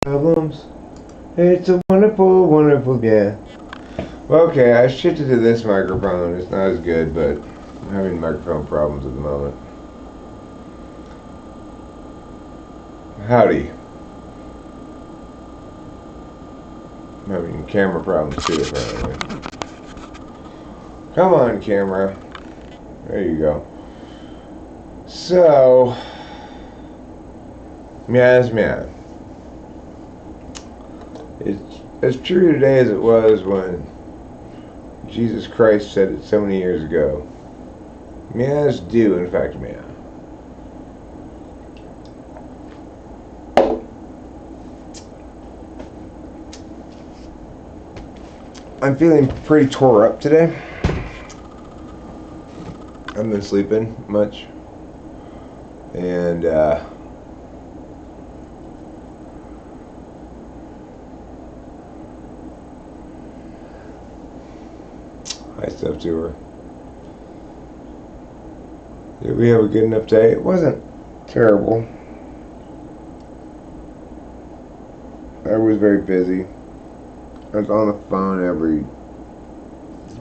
Problems. It's a wonderful, wonderful, yeah. Okay, I shifted to this microphone. It's not as good, but I'm having microphone problems at the moment. Howdy. I'm having camera problems too, apparently. Come on, camera. There you go. So, Myah's Myah. It's as true today as it was when Jesus Christ said it so many years ago. Myahs do, in fact, Myah. I'm feeling pretty tore up today. I haven't been sleeping much. And, hi, stuff to her. Did we have a good enough day? It wasn't terrible. I was very busy. I was on the phone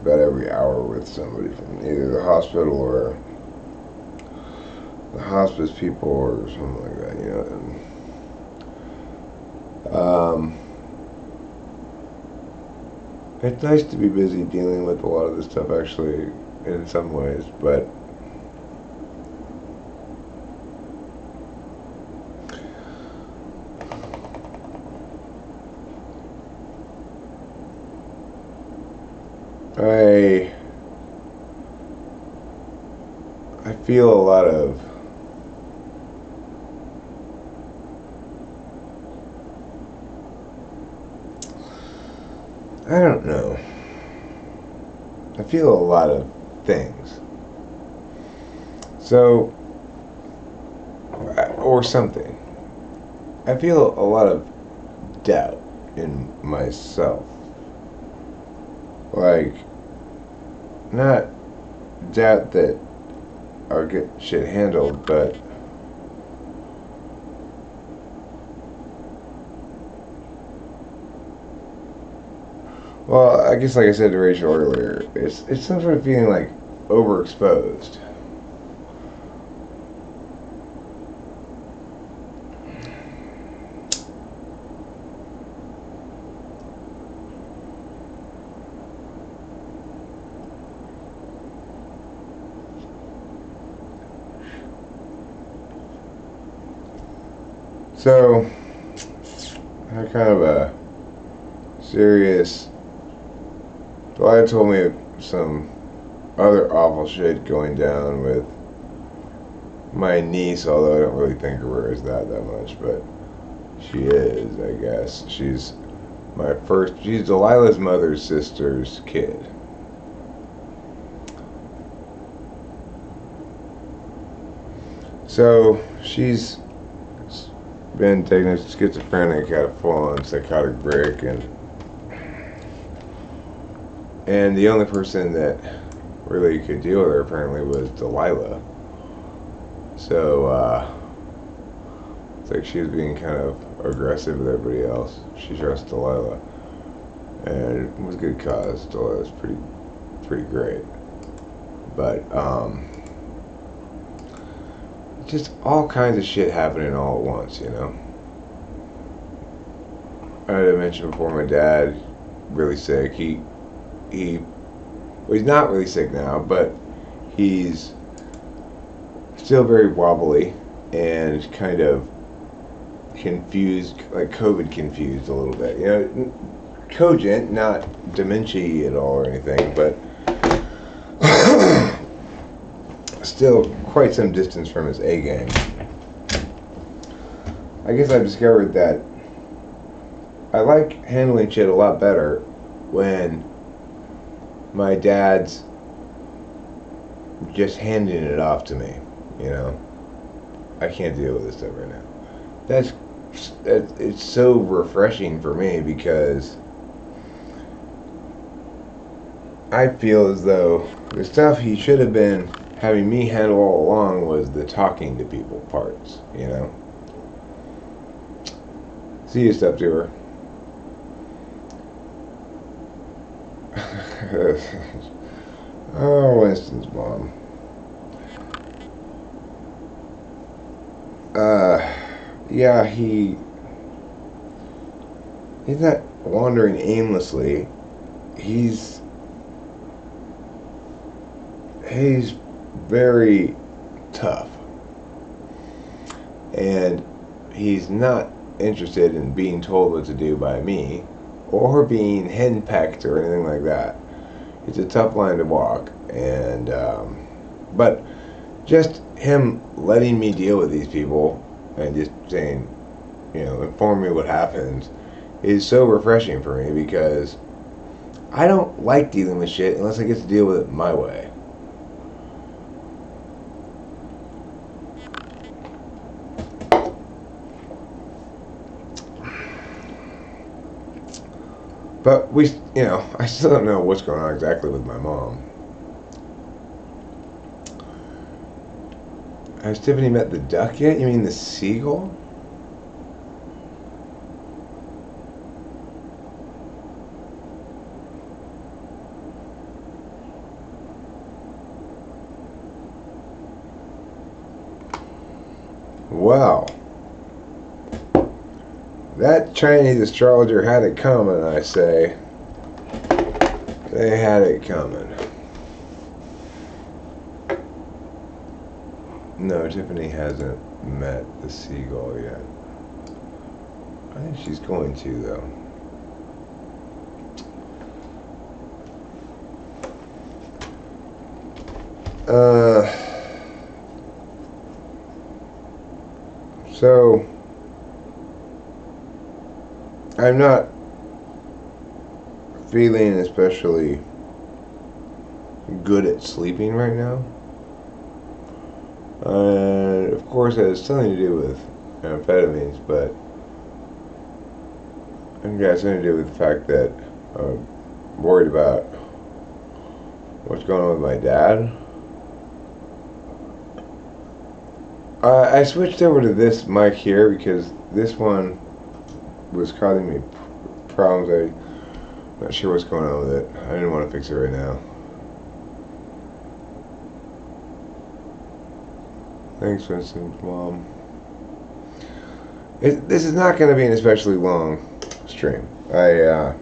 about every hour with somebody from either the hospital or the hospice people or something like that, you know. And, it's nice to be busy dealing with a lot of this stuff, actually, in some ways, but I feel a lot of I don't know. I feel a lot of things. So, or something. I feel a lot of doubt in myself. Like, not doubt that I'll get shit handled, but well, I guess like I said to Rachel earlier, it's some sort of feeling like overexposed. So, I had kind of a serious. Delilah told me some other awful shit going down with my niece, although I don't really think of her as that much, but she is, I guess. She's Delilah's mother's sister's kid. So, she's been taken schizophrenic, had a full-on psychotic break, and the only person that really could deal with her apparently was Delilah. So it's like she was being kind of aggressive with everybody else. She trusts Delilah, and it was a good cause. Delilah's pretty great, but just all kinds of shit happening all at once, you know. I had mentioned before, my dad really sick. He's not really sick now, but he's still very wobbly and kind of confused, like COVID confused a little bit. You know, cogent, not dementia at all or anything, but still quite some distance from his A game. I guess I've discovered that I like handling shit a lot better when my dad's just handing it off to me, you know. I can't deal with this stuff right now. It's so refreshing for me because I feel as though the stuff he should have been having me handle all along was the talking to people parts, you know. easiest up to her. Oh, Winston's mom. Yeah, he's not wandering aimlessly. He's very tough, and he's not interested in being told what to do by me or being henpecked or anything like that. It's a tough line to walk, and but just him letting me deal with these people and just saying, inform me what happens is so refreshing for me, because I don't like dealing with shit unless I get to deal with it my way. But I still don't know what's going on exactly with my mom. Has Tiffany met the duck yet? You mean the seagull? Well, that Chinese astrologer had it coming, I say. They had it coming. No, Tiffany hasn't met the seagull yet. I think she's going to, though. So I'm not feeling especially good at sleeping right now. Of course, it has something to do with amphetamines, but I think it has something to do with the fact that I'm worried about what's going on with my dad. I switched over to this mic here because this one was causing me problems. I'm not sure what's going on with it. I didn't want to fix it right now. Thanks, Vincent's mom. This is not going to be an especially long stream. Like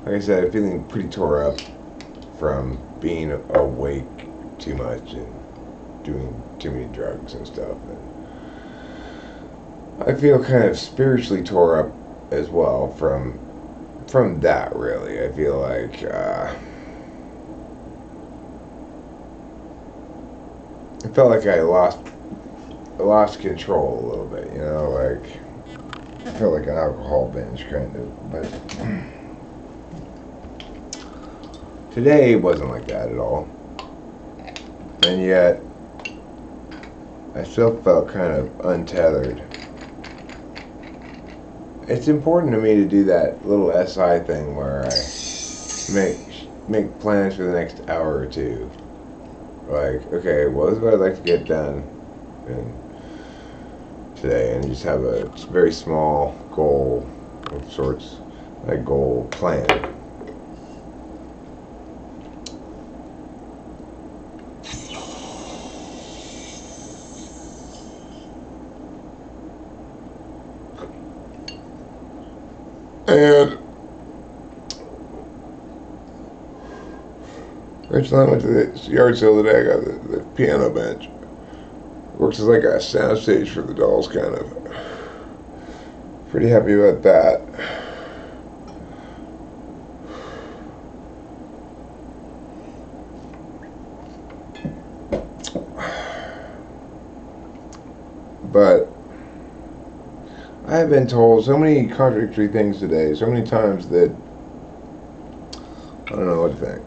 I said, I'm feeling pretty tore up from being awake too much and doing too many drugs and stuff. And I feel kind of spiritually tore up as well from that, really. I feel like I felt like I lost control a little bit, like I felt like an alcohol binge kind of, but today wasn't like that at all. And yet I still felt kind of untethered. It's important to me to do that little SI thing where I make plans for the next hour or two. Like, okay, well, this is what I'd like to get done today, and you just have a very small goal of sorts, like goal plan. And Rachel and I went to the yard sale today. I got the piano bench. Works as like a sound stage for the dolls, kind of. Pretty happy about that. But I have been told so many contradictory things today, so many times that I don't know what to think.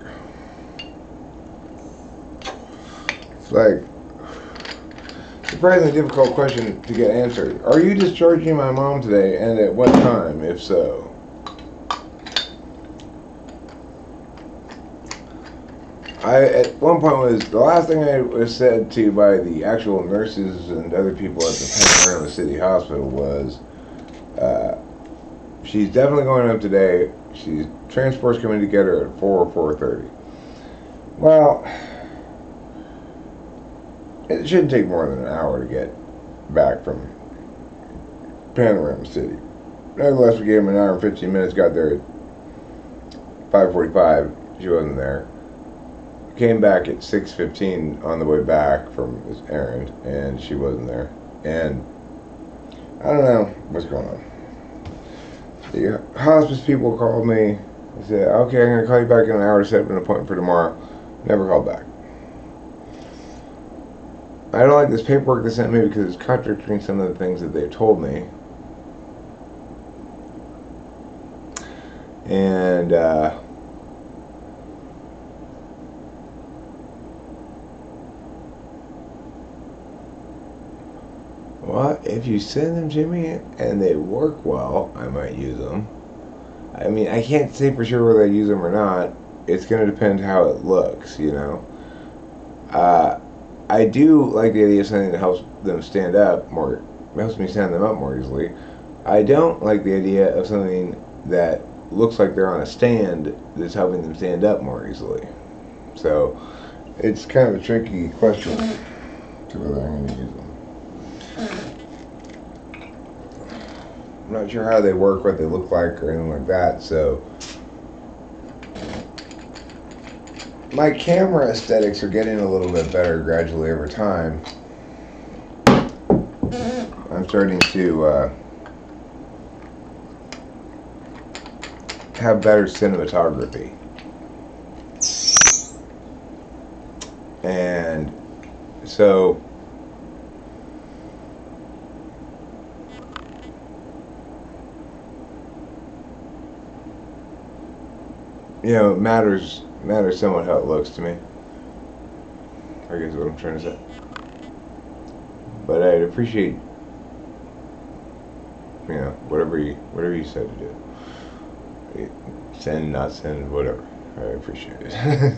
It's like surprisingly difficult question to get answered. Are you discharging my mom today, and at what time, if so? at one point was the last thing I was said to by the actual nurses and other people at the Panorama City Hospital was, she's definitely going up today. Transport's coming to get her at 4 or 4:30. Well, it shouldn't take more than an hour to get back from Panorama City. Nevertheless, we gave him an hour and 15 minutes. Got there at 5:45. She wasn't there. Came back at 6:15 on the way back from his errand, and she wasn't there. And I don't know what's going on. The hospice people called me. They said, "Okay, I'm going to call you back in an hour to set up an appointment for tomorrow." Never called back. I don't like this paperwork they sent me because it's contradicting some of the things that they've told me. And well, if you send them to me and they work well, I might use them. I mean, I can't say for sure whether I use them or not. It's going to depend how it looks, you know. I do like the idea of something that helps them stand up more, helps me stand them up more easily. I don't like the idea of something that looks like they're on a stand that's helping them stand up more easily. So it's kind of a tricky question to whether I'm going to use them. I'm not sure how they work, what they look like, or anything like that, so my camera aesthetics are getting a little bit better gradually over time. I'm starting to have better cinematography. And so you know, it matters somewhat how it looks to me, I guess is what I'm trying to say. But I'd appreciate, you know, whatever you said to do. Send, not send, whatever. I appreciate it.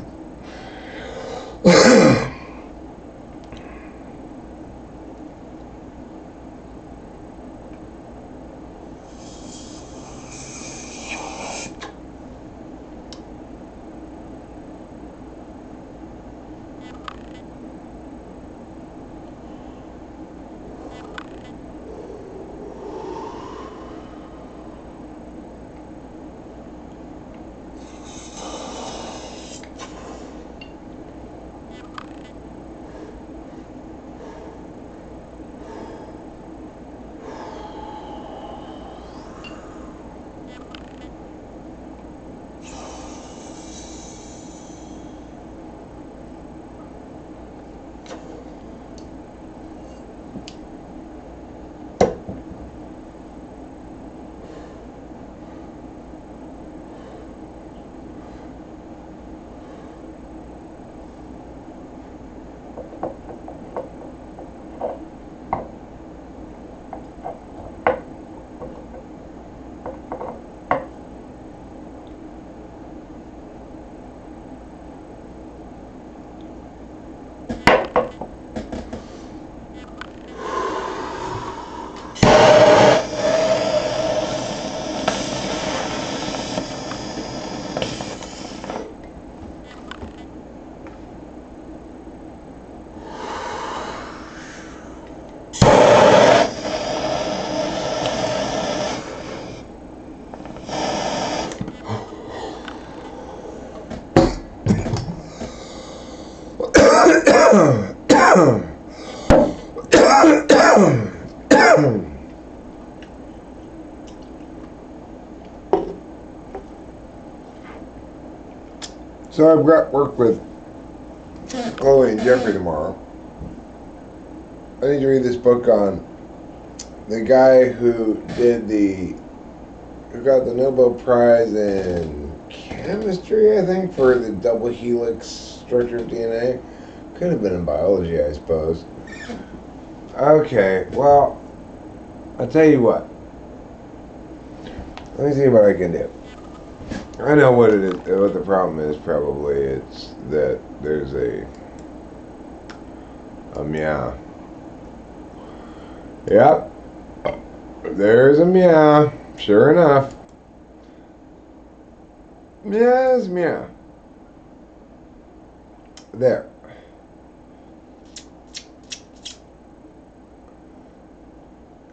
So I've got work with Chloe and Jeffrey tomorrow. I need to read this book on the guy who got the Nobel Prize in chemistry, I think, for the double helix structure of DNA. Could have been in biology, I suppose. Okay, well, I'll tell you what. Let me see what I can do. I know what it is. What the problem is? Probably it's that there's a meow. Yep, there's a meow. Sure enough, yes, meow. There.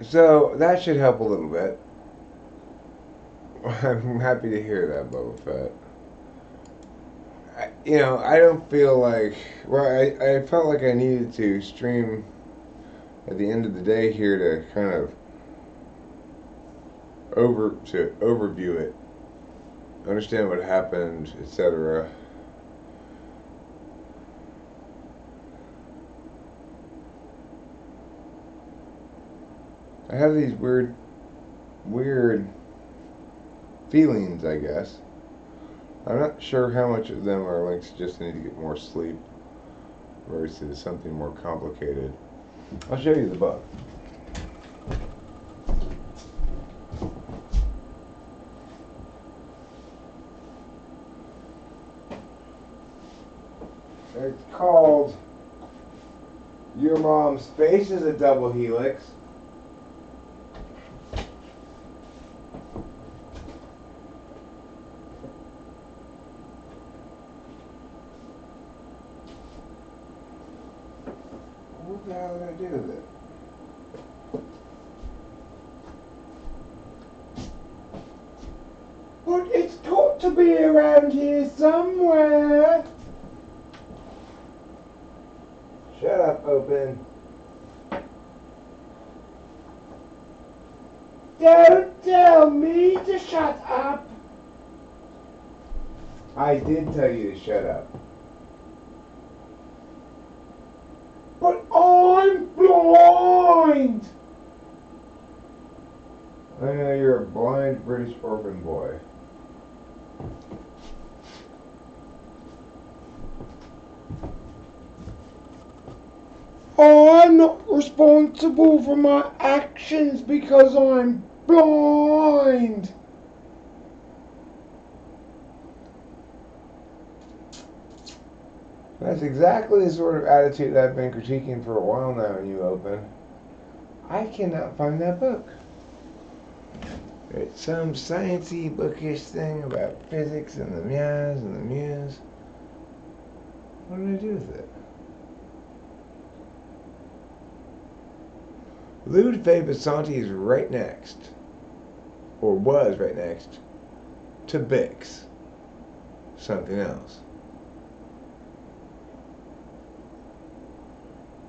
So that should help a little bit. I'm happy to hear that, Boba Fett. I don't feel like. Well, I felt like I needed to stream at the end of the day here to kind of overview it, understand what happened, etc. I have these weird feelings, I guess. I'm not sure how much of them are links to just need to get more sleep versus something more complicated. I'll show you the book. It's called Your Mom's Face is a Double Helix. What the hell did I do with it? But it's got to be around here somewhere. Shut up, Open. Don't tell me to shut up. I did tell you to shut up. But I'm blind. I know you're a blind British orphan boy. I'm not responsible for my actions because I'm blind. That's exactly the sort of attitude I've been critiquing for a while now in you, Open. I cannot find that book. It's some sciencey bookish thing about physics and the meows and the mews. What did I do with it? Lou de Basanti is right next, or was right next, to Bix. Something else.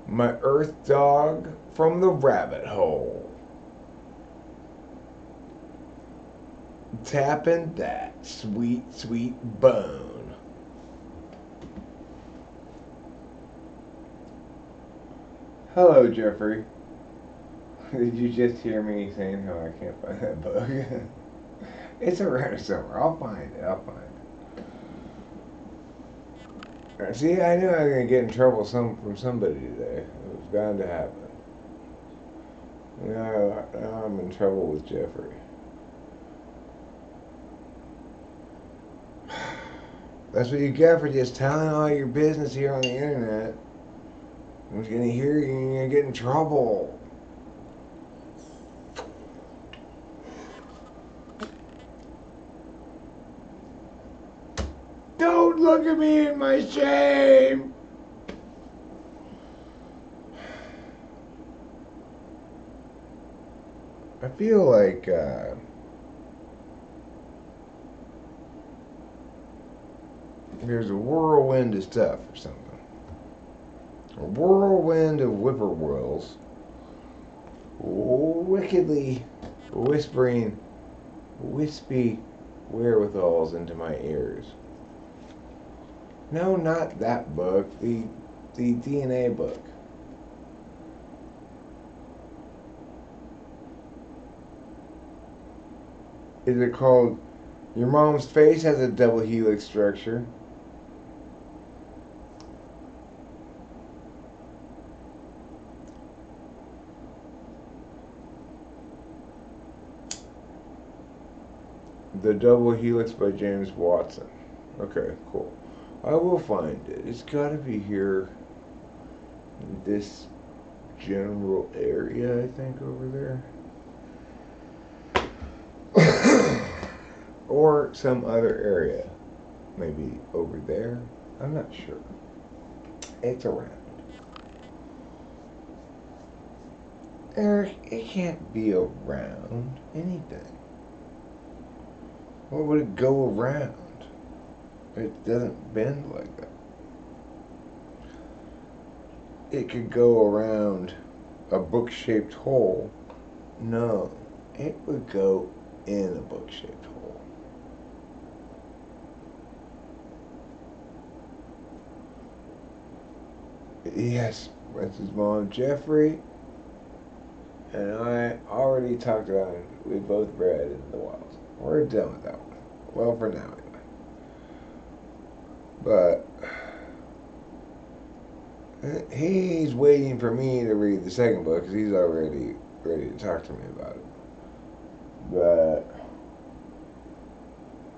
My Earth Dog from the Rabbit Hole. Tapping that sweet, sweet bone. Hello, Jeffrey. Did you just hear me saying how I can't find that book? It's around somewhere. I'll find it. See, I knew I was going to get in trouble from somebody today. It was bound to happen. Now I'm in trouble with Jeffrey. That's what you get for just telling all your business here on the internet. Who's going to hear you and you're going to get in trouble. Don't look at me in my shame. I feel like there's a whirlwind of stuff or something. A whirlwind of whippoorwills wickedly whispering wispy wherewithals into my ears. No, not that book. The DNA book. Is it called Your Mom's Face Has a Double Helix Structure? The Double Helix by James Watson. Okay, cool. I will find it. It's got to be here in this general area, I think, over there. Or some other area. Maybe over there. I'm not sure. It's around. Eric, it can't be around anything. What would it go around? It doesn't bend like that. It could go around a book-shaped hole. No, it would go in a book-shaped hole. Yes, Prince's mom, Jeffrey, and I already talked about it. We both read In the Wild. We're done with that one. Well, for now, anyway. But he's waiting for me to read the second book because he's already ready to talk to me about it. But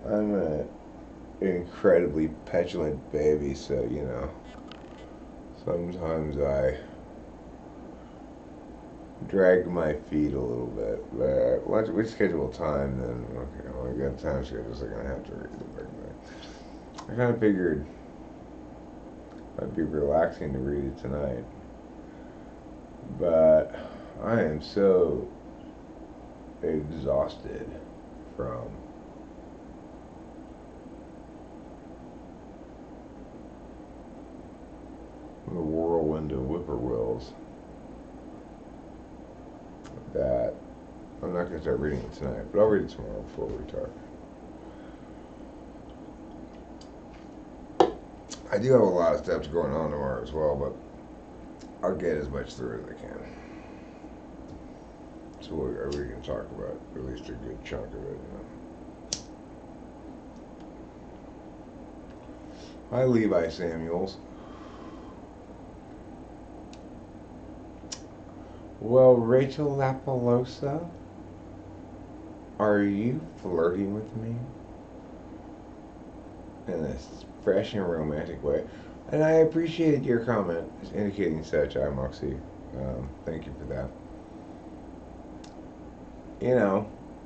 I'm an incredibly petulant baby, so sometimes I drag my feet a little bit. But once we schedule time, then okay, when we got time schedules, I'm gonna have to read the book. I kind of figured it'd be relaxing to read it tonight, but I am so exhausted from the whirlwind of whippoorwills that I'm not going to start reading it tonight, but I'll read it tomorrow before we talk. I do have a lot of stuff going on tomorrow as well, but I'll get as much through as I can. So we can talk about at least a good chunk of it. Hi, Levi Samuels. Well, Rachel Lapalosa, are you flirting with me in a fresh and romantic way? And I appreciated your comment indicating such. I'm Moxie. Thank you for that.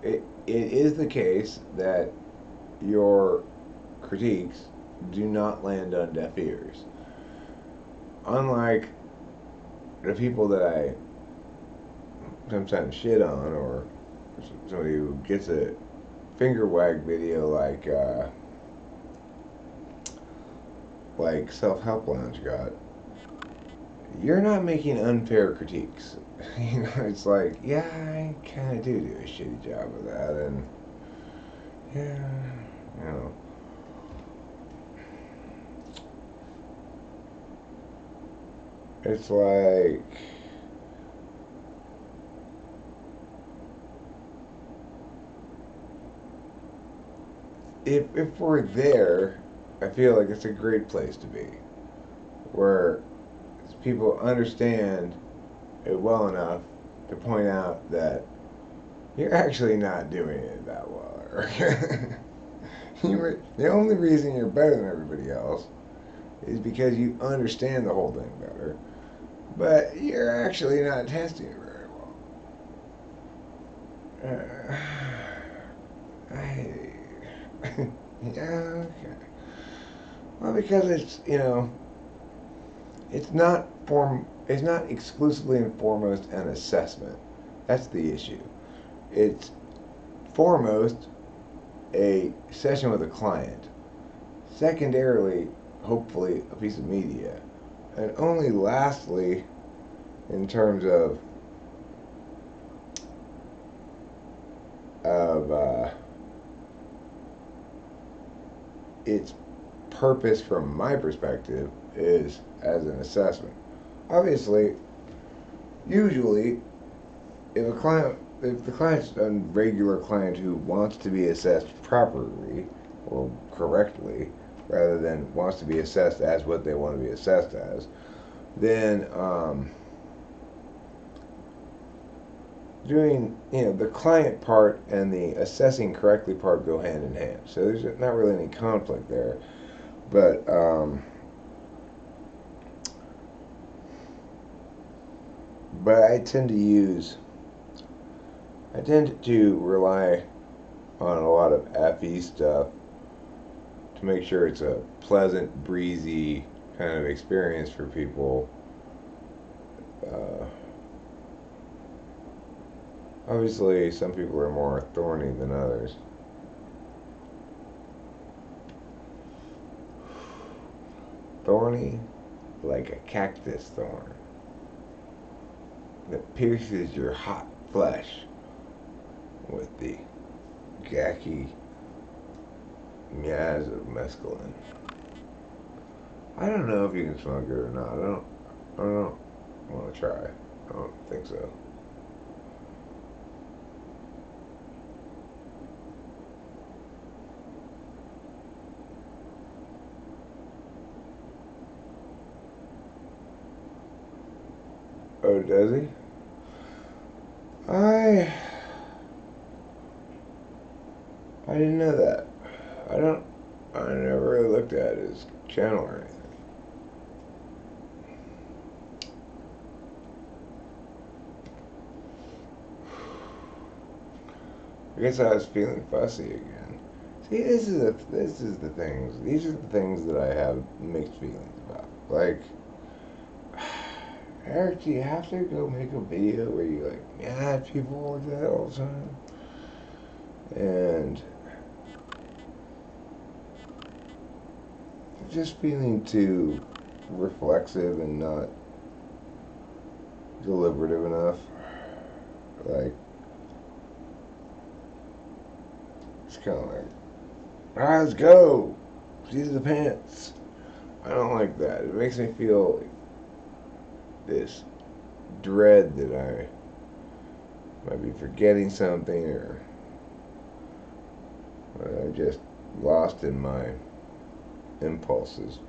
It is the case that your critiques do not land on deaf ears. Unlike the people that I sometimes shit on, or somebody who gets a finger wag video like Self-Help Lounge got, you're not making unfair critiques. It's like, yeah, I kind of do a shitty job of that, and yeah, it's like, if we're there, I feel like it's a great place to be, where people understand it well enough to point out that you're actually not doing it that well. The only reason you're better than everybody else is because you understand the whole thing better, but you're actually not testing it very well. Yeah, okay. Well, because it's not exclusively and foremost an assessment. That's the issue. It's foremost a session with a client. Secondarily, hopefully, a piece of media. And only lastly, in terms of its purpose from my perspective is as an assessment. Obviously, usually, if the client's a regular client who wants to be assessed properly or correctly, rather than wants to be assessed as what they want to be assessed as, then doing, the client part and the assessing correctly part go hand in hand. So there's not really any conflict there. But I tend to rely on a lot of FE stuff to make sure it's a pleasant, breezy kind of experience for people. Obviously, some people are more thorny than others. Thorny like a cactus thorn that pierces your hot flesh with the gacky Myahs of mescaline. I don't know if you can smoke it or not. I don't want to try. I don't think so. Oh, does he? I didn't know that. I never really looked at his channel or anything. I guess I was feeling fussy again. See, this is the things. These are the things that I have mixed feelings about. Like, Eric, do you have to go make a video where you at people like that all the time? And just feeling too reflexive and not deliberative enough. Like, it's kind of like, all right, let's go. These are the pants. I don't like that. It makes me feel like this dread that I might be forgetting something, or I'm just lost in my impulses.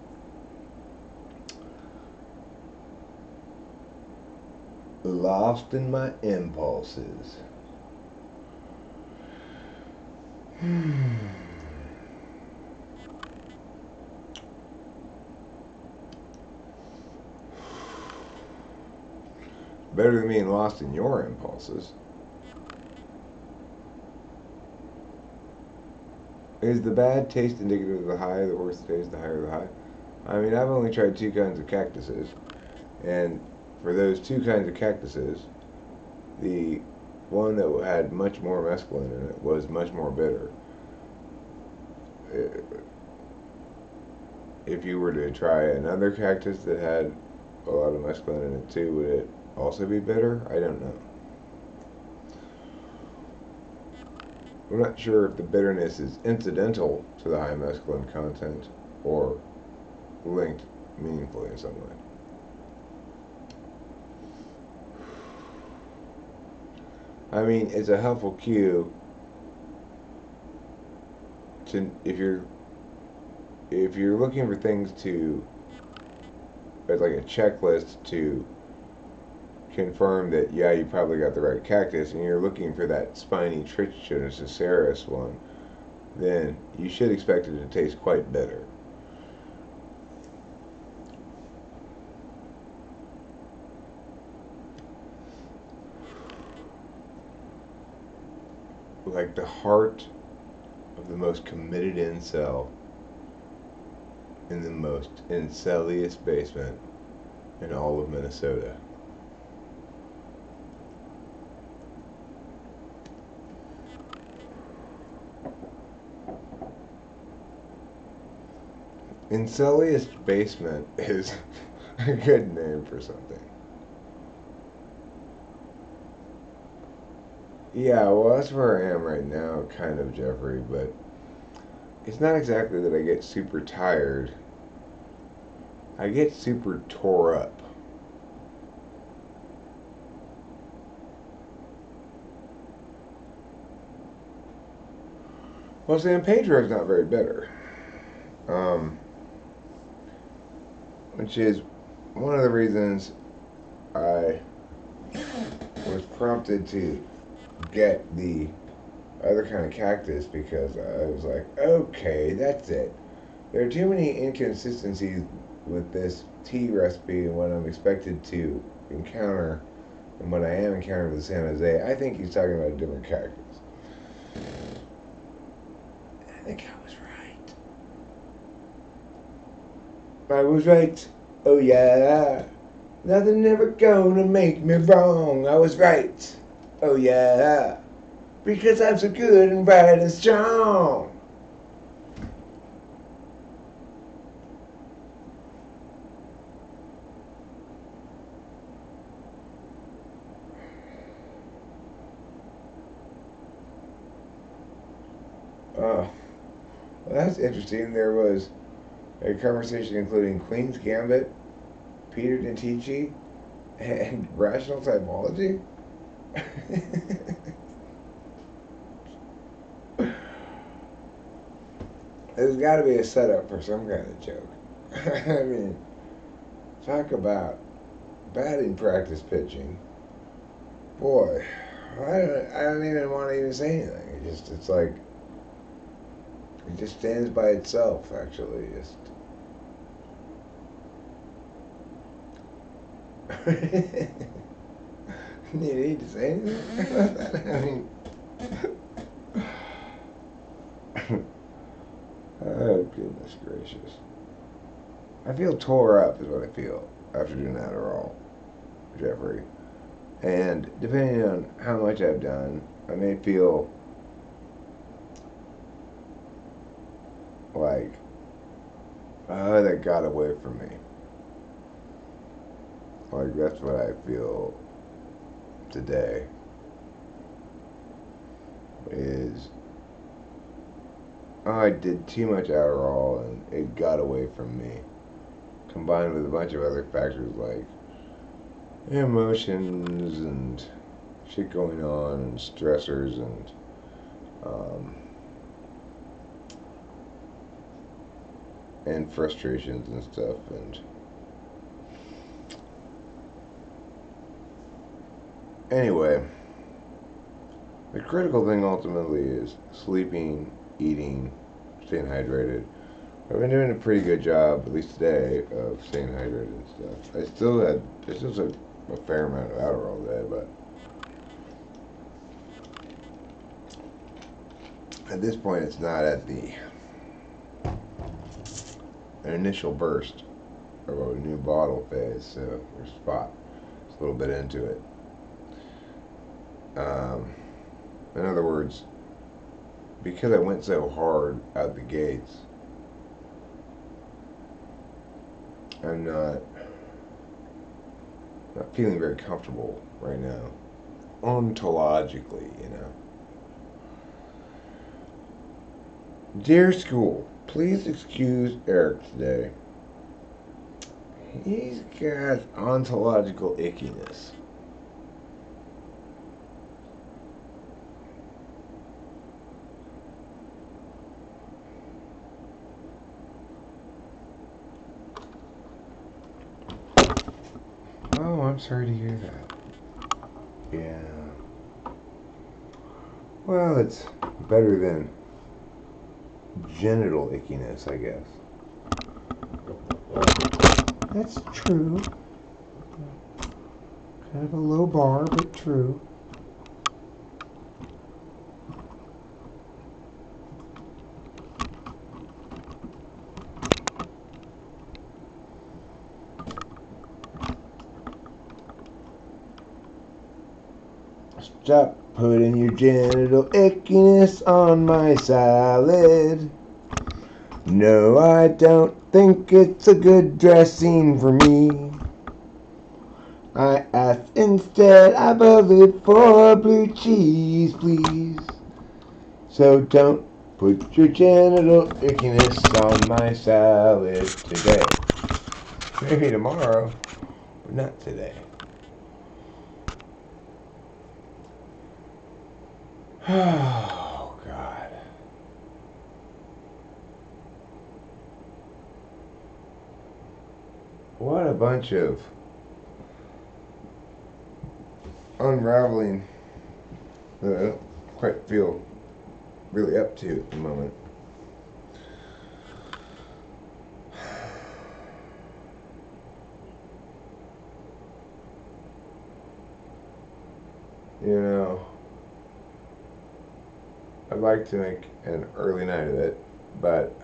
Lost in my impulses. Better than being lost in your impulses. Is the bad taste indicative of the high? The worse the taste, the higher the high? I mean, I've only tried 2 kinds of cactuses, and for those 2 kinds of cactuses, the one that had much more mescaline in it was much more bitter. If you were to try another cactus that had a lot of mescaline in it too, would it also be bitter? I don't know. I'm not sure if the bitterness is incidental to the high mescaline content or linked meaningfully in some way. I mean, it's a helpful cue to, if you're looking for things to, it's like a checklist to confirm that, yeah, you probably got the right cactus, and you're looking for that spiny Trichinocereus one, then you should expect it to taste quite bitter. Like the heart of the most committed incel in the most inceliest basement in all of Minnesota. Inceliest basement is a good name for something. Yeah, well, that's where I am right now, kind of, Jeffrey, but it's not exactly that I get super tired. I get super tore up. Well, San Pedro's not very bitter. Which is one of the reasons I was prompted to get the other kind of cactus because I was like, okay, that's it. There are too many inconsistencies with this tea recipe and what I'm expected to encounter and what I am encountering with San Jose. I think he's talking about a different cactus. I think I was right. I was right. Oh yeah. Nothing ever gonna make me wrong. I was right. Oh yeah. Because I'm so good and bright and strong. Oh, well, that's interesting. There was a conversation including Queen's Gambit, Peter Dintici, and rational typology. There's got to be a setup for some kind of joke. I mean, talk about batting practice pitching. Boy, I don't even want to even say anything. It's like it just stands by itself. Actually, just. You need to say anything? I mean, oh goodness gracious! I feel tore up, is what I feel after doing Adderall, Jeffrey. And depending on how much I've done, I may feel like, oh, that got away from me. Like, that's what I feel today. Is, oh, I did too much Adderall and it got away from me. Combined with a bunch of other factors like emotions and shit going on and stressors and frustrations and stuff. And anyway, the critical thing ultimately is sleeping, eating, staying hydrated. I've been doing a pretty good job, at least today, of staying hydrated and stuff. I still took a fair amount of Adderall today, but at this point it's not at the initial burst of a new bottle phase, so we're spot. It's a little bit into it. In other words, because I went so hard out the gates, I'm not feeling very comfortable right now, ontologically, you know. Dear school, please excuse Eric today. He's got ontological ickiness. Oh, I'm sorry to hear that. Yeah. Well, it's better than genital ickiness, I guess. That's true. Kind of a low bar, but true. Stop putting your genital ickiness on my salad. No, I don't think it's a good dressing for me. I asked instead, I voted for blue cheese, please. So don't put your genital ickiness on my salad today. Maybe tomorrow, but not today. Oh, God. What a bunch of unraveling that I don't quite feel really up to at the moment. You know, I'd like to make an early night of it, but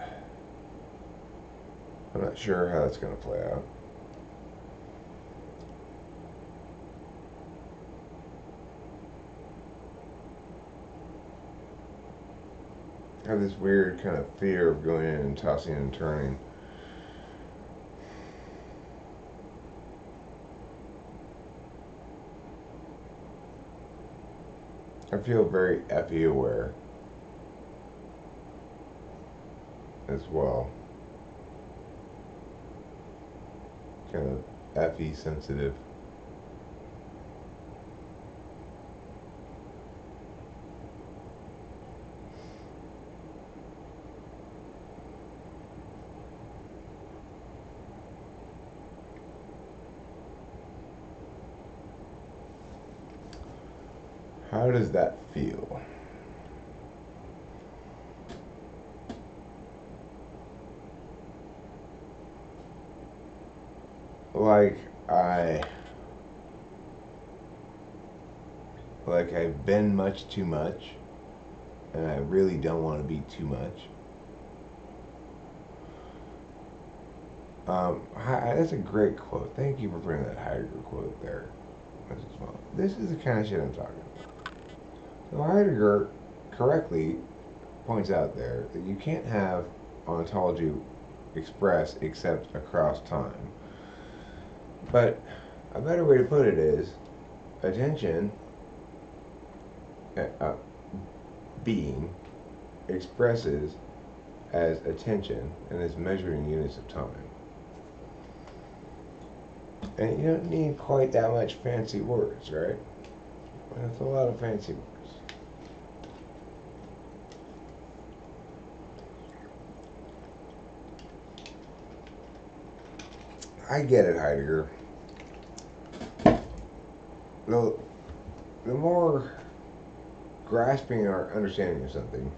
I'm not sure how that's going to play out. I have this weird kind of fear of going in and tossing and turning. I feel very FE aware as well. Kind of FE sensitive. How does that feel? Like I've been much too much, and I really don't want to be too much. That's a great quote. Thank you for bringing that Heidegger quote there as well. This is the kind of shit I'm talking about. So Heidegger correctly points out there that you can't have ontology express except across time. But a better way to put it is attention, being, expresses as attention and is measured in units of time. And you don't need quite that much fancy words, right? That's a lot of fancy words. I get it, Heidegger. The more grasping our understanding of something,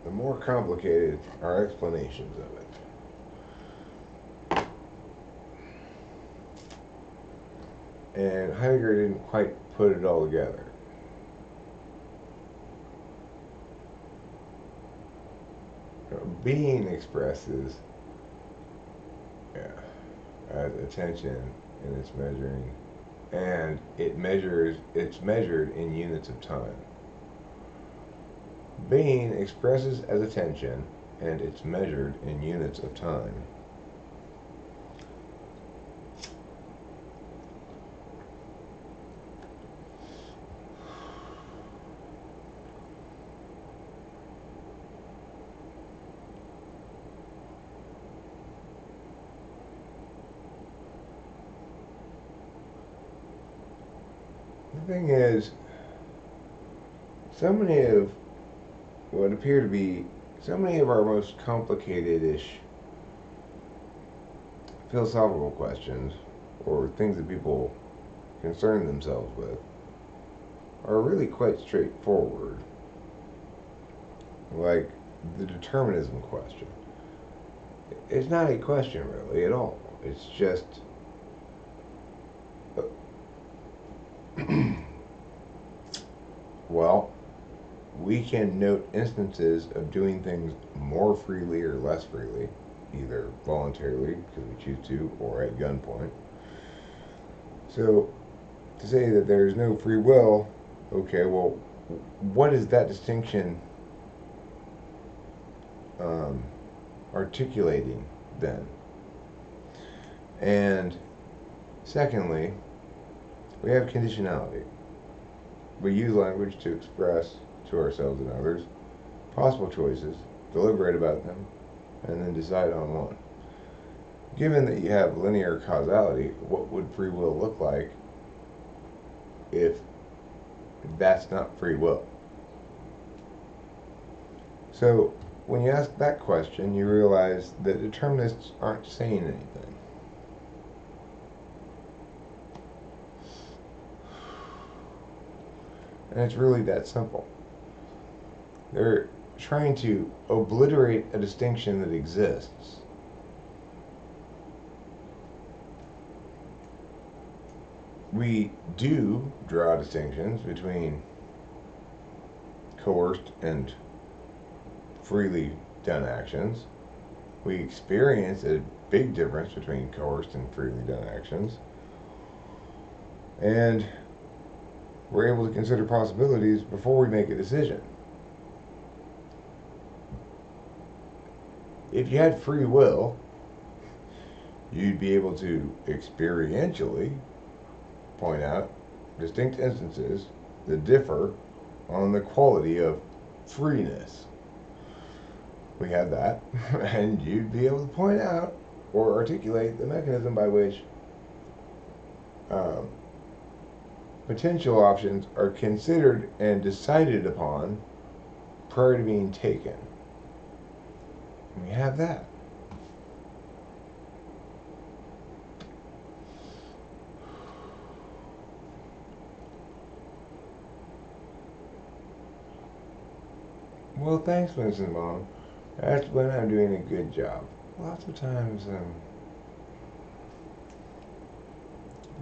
the more complicated our explanations of it. And Heidegger didn't quite put it all together. Being expresses as attention in its measuring, and it's measured in units of time. Being expresses as attention, and it's measured in units of time. The thing is, so many of what appear to be so many of our most complicated-ish philosophical questions, or things that people concern themselves with, are really quite straightforward. Like the determinism question. It's not a question really at all. It's just well, we can note instances of doing things more freely or less freely, either voluntarily because we choose to or at gunpoint. So to say that there's no free will, okay, well, what is that distinction articulating then? And secondly, we have conditionality. We use language to express to ourselves and others possible choices, deliberate about them, and then decide on one. Given that you have linear causality, what would free will look like if that's not free will? So when you ask that question, you realize that determinists aren't saying anything. And it's really that simple. They're trying to obliterate a distinction that exists. We do draw distinctions between coerced and freely done actions. We experience a big difference between coerced and freely done actions. And we're able to consider possibilities before we make a decision. If you had free will, you'd be able to experientially point out distinct instances that differ on the quality of freeness. We have that, and you'd be able to point out or articulate the mechanism by which potential options are considered and decided upon prior to being taken. And we have that. Well, thanks, Vincent Mom. That's when I'm doing a good job. Lots of times,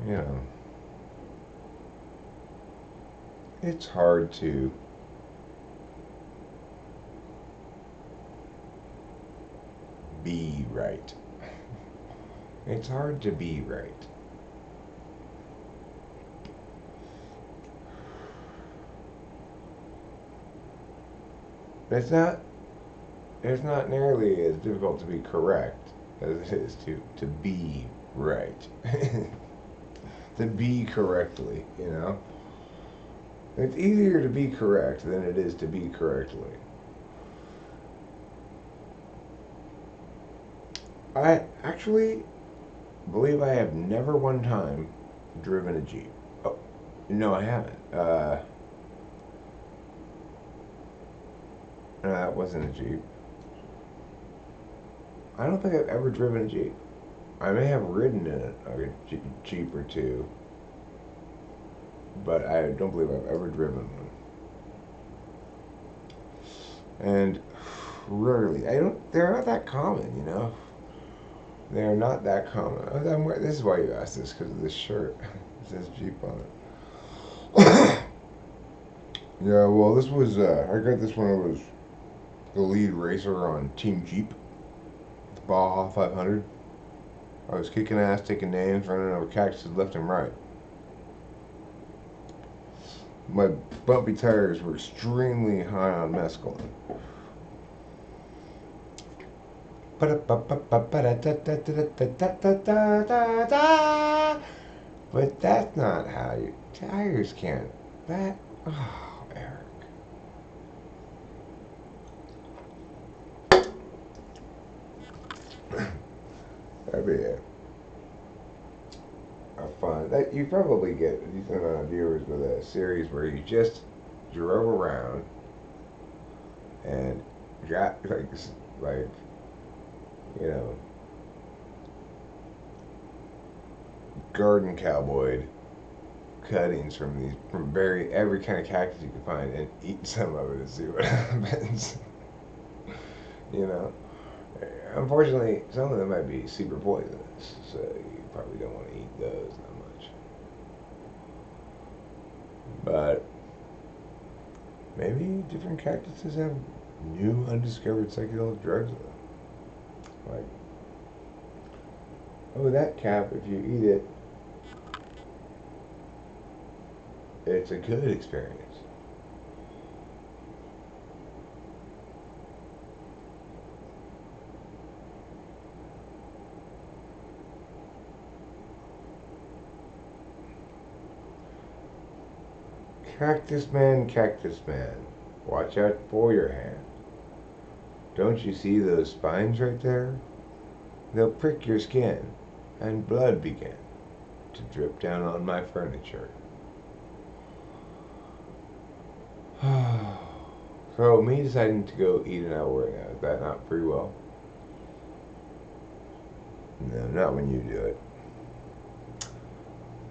you know, it's hard to be right. It's hard to be right. It's not nearly as difficult to be correct as it is to be right. To be correctly, you know? It's easier to be correct than it is to be correctly. I actually believe I have never one time driven a Jeep. Oh, no, I haven't. No, that wasn't a Jeep. I don't think I've ever driven a Jeep. I may have ridden in a Jeep or two, but I don't believe I've ever driven one. And rarely, they're not that common, you know? They're not that common. This is why you asked this, because of this shirt. It says Jeep on it. Yeah, well, this was, I got this when I was the lead racer on Team Jeep, the Baja 500. I was kicking ass, taking names, running over cactuses left and right. My bumpy tires were extremely high on mescaline. But that's not how your tires can't. Oh, Eric. That'd be a fun. That you probably get a decent amount of viewers with a series where you just drove around and got like you know, garden cowboyed cuttings from every kind of cactus you can find and eat some of it and see what happens. You know, unfortunately, some of them might be super poisonous, so you probably don't want to eat those that much. But maybe different cactuses have new undiscovered psychedelic drugs in them. Like, oh, that cap, if you eat it, it's a good experience. Cactus man, watch out for your hand. Don't you see those spines right there? They'll prick your skin, and blood begin to drip down on my furniture. So, me deciding to go eat an hour right now, is that not free will? No, not when you do it.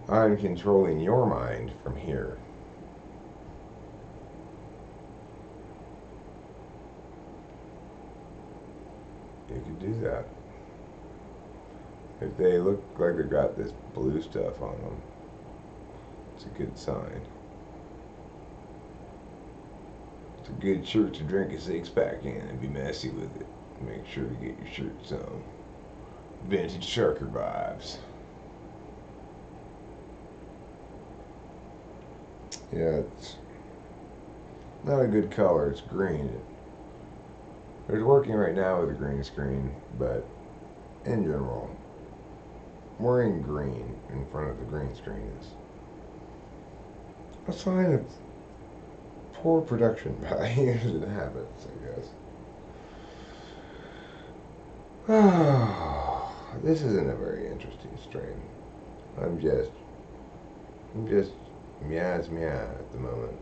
I'm controlling your mind from here. You could do that. If they look like they've got this blue stuff on them, it's a good sign. It's a good shirt to drink a six-pack in and be messy with it. Make sure to get your shirt some vintage sharker vibes. Yeah, it's not a good color. It's green. It's working right now with a green screen, but in general, wearing green in front of the green screen is a sign of poor production values and habits, I guess. Oh, this isn't a very interesting stream. I'm just meows at the moment.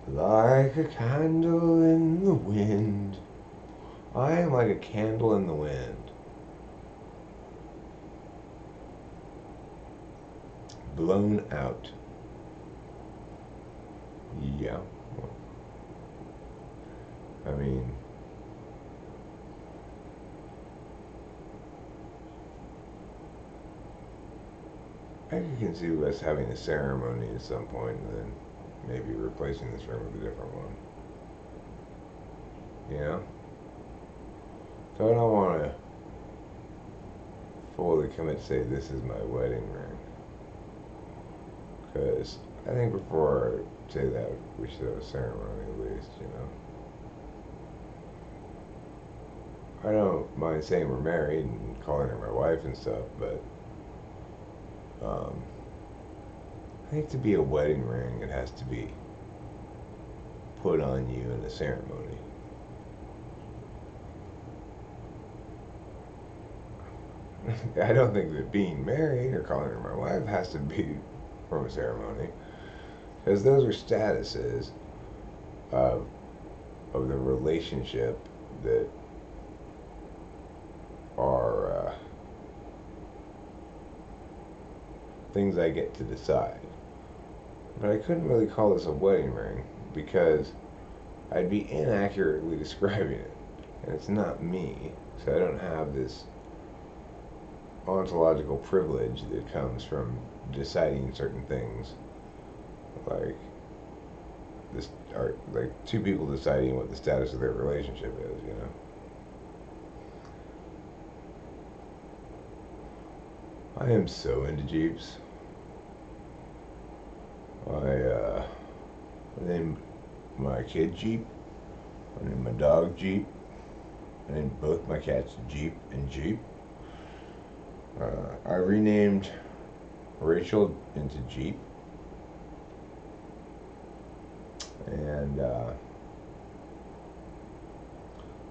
Like a candle in the wind. I am like a candle in the wind. Blown out. Yeah. I mean, I can conceive us having a ceremony at some point and then maybe replacing this room with a different one. You know? So I don't want to fully commit to say this is my wedding ring. Because I think before I say that, we should have a ceremony at least, you know? I don't mind saying we're married and calling her my wife and stuff, but I think to be a wedding ring, it has to be put on you in a ceremony. I don't think that being married or calling her my wife has to be from a ceremony, because those are statuses of the relationship that are things I get to decide. But I couldn't really call this a wedding ring because I'd be inaccurately describing it, and it's not me, so I don't have this ontological privilege that comes from deciding certain things, like this, or like two people deciding what the status of their relationship is, you know. I am so into Jeeps. I named my kid Jeep. I named my dog Jeep. I named both my cats Jeep and Jeep. I renamed Rachel into Jeep. And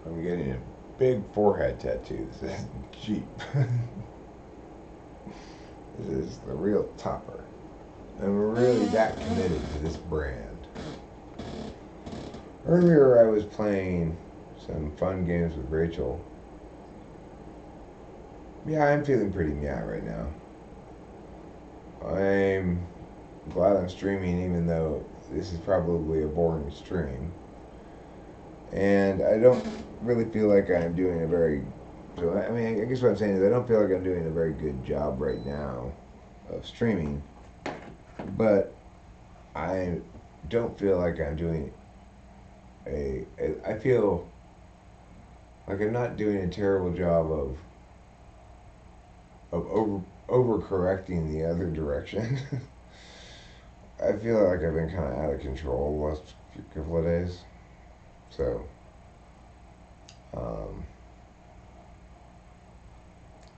I'm getting a big forehead tattoo that says Jeep. This is the real topper. I'm really that committed to this brand. Earlier I was playing some fun games with Rachel. Yeah, I'm feeling pretty Myah right now. I'm glad I'm streaming, even though this is probably a boring stream. And I don't really feel like I'm doing a very... So, I mean, I guess what I'm saying is I don't feel like I'm doing a very good job right now of streaming. But I don't feel like I'm doing I feel like I'm not doing a terrible job of overcorrecting the other direction. I feel like I've been kind of out of control the last couple of days. So,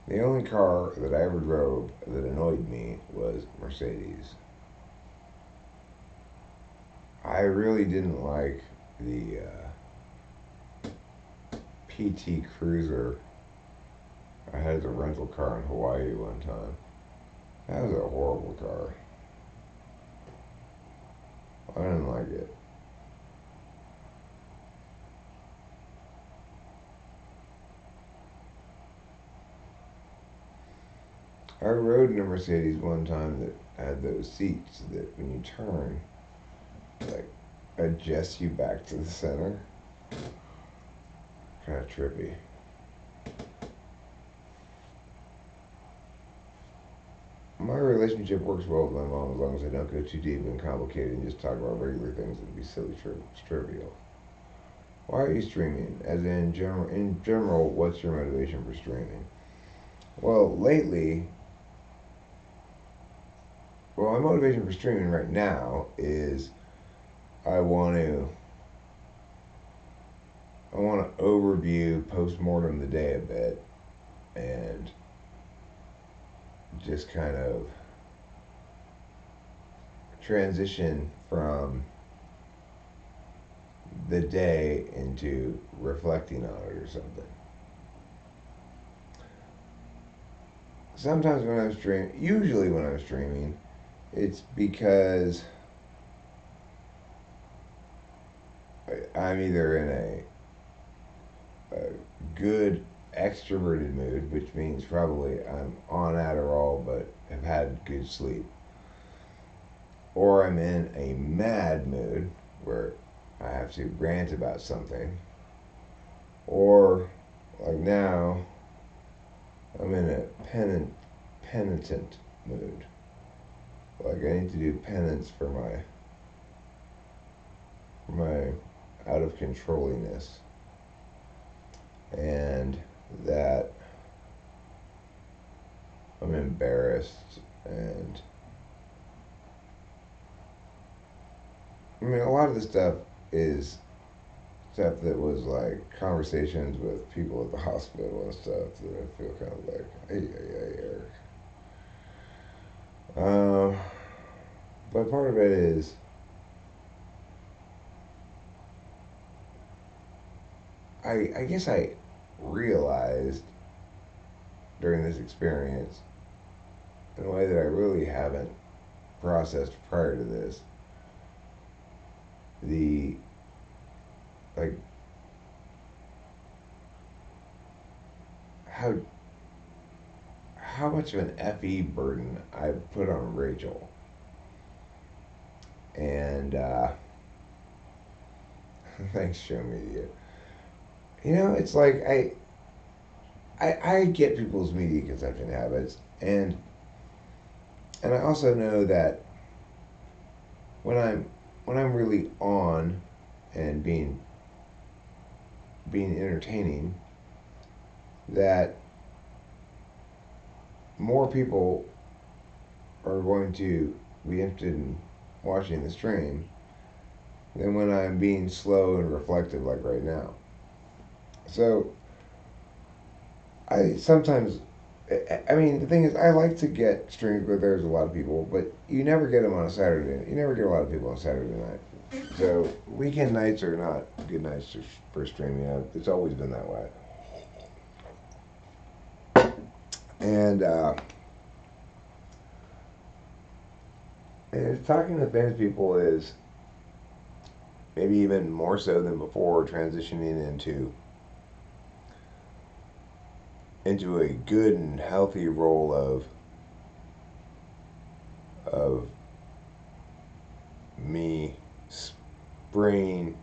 the only car that I ever drove that annoyed me was Mercedes. I really didn't like the PT Cruiser I had as a rental car in Hawaii one time. That was a horrible car. I didn't like it. I rode in a Mercedes one time that had those seats that when you turn, like, adjust you back to the center. kind of trippy. My relationship works well with my mom as long as I don't go too deep and complicated and just talk about regular things that'd be silly, trivial. Why are you streaming? As in general, what's your motivation for streaming? Well, lately, my motivation for streaming right now is I want to overview postmortem the day a bit and just kind of transition from the day into reflecting on it or something. Sometimes when I'm streaming, usually when I'm streaming, it's because I'm either in a good extroverted mood, which means probably I'm on Adderall but have had good sleep, or I'm in a mad mood where I have to rant about something, or like now I'm in a penitent mood. Like I need to do penance for my out of controlliness, and that I'm embarrassed. And I mean, a lot of the stuff is stuff that was like conversations with people at the hospital and stuff that I feel kind of like, hey, Eric. But part of it is I guess I realized during this experience in a way that I really haven't processed prior to this, the like how much of an FE burden I put on Rachel. And thanks, show media. You know, it's like I get people's media consumption habits, and I also know that when I'm really on and being entertaining, that more people are going to be interested in watching the stream than when I'm being slow and reflective like right now. So I sometimes, I mean, the thing is, I like to get streams where there's a lot of people, but you never get them on a Saturday. You never get a lot of people on Saturday night. So weekend nights are not good nights for streaming. It's always been that way. And talking to famous people is maybe even more so than before, transitioning into a good and healthy role of me bringing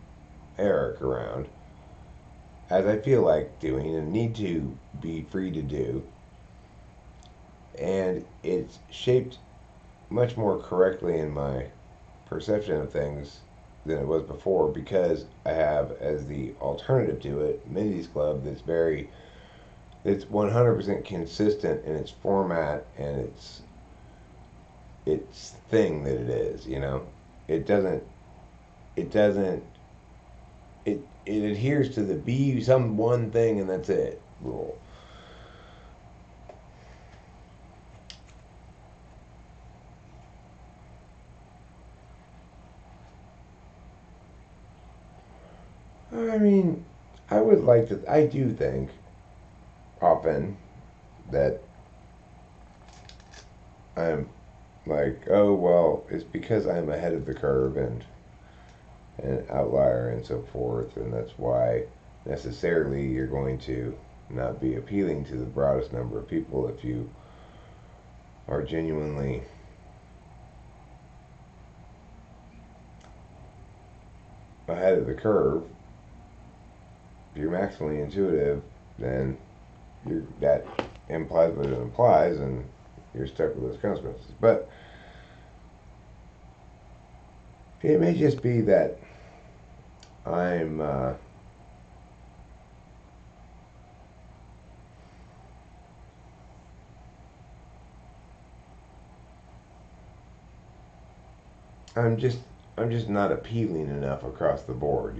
Eric around, as I feel like doing and need to be free to do. And it's shaped much more correctly in my perception of things than it was before, because I have as the alternative to it Mindy's Club it's 100% consistent in its format and its thing that it is, you know. It doesn't it adheres to the be some one thing and that's it rule. I mean, I do think often that I'm like, oh, well, it's because I'm ahead of the curve and an outlier and so forth, and that's why necessarily you're going to not be appealing to the broadest number of people if you are genuinely ahead of the curve, you're maximally intuitive, then that implies what it implies, and you're stuck with those consequences. But it may just be that I'm I'm just I'm just not appealing enough across the board.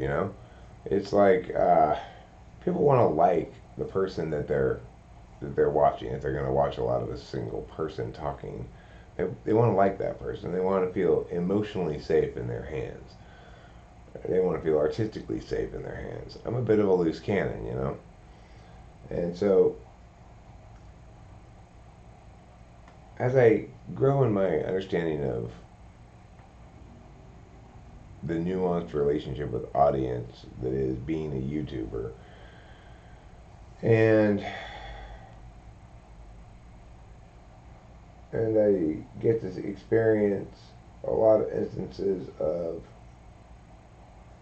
It's like people want to like the person that they're watching. If they're going to watch a lot of a single person talking, they want to like that person. They want to feel emotionally safe in their hands. They want to feel artistically safe in their hands. I'm a bit of a loose cannon. And so as I grow in my understanding of the nuanced relationship with audience that is being a YouTuber, and I get to experience a lot of instances of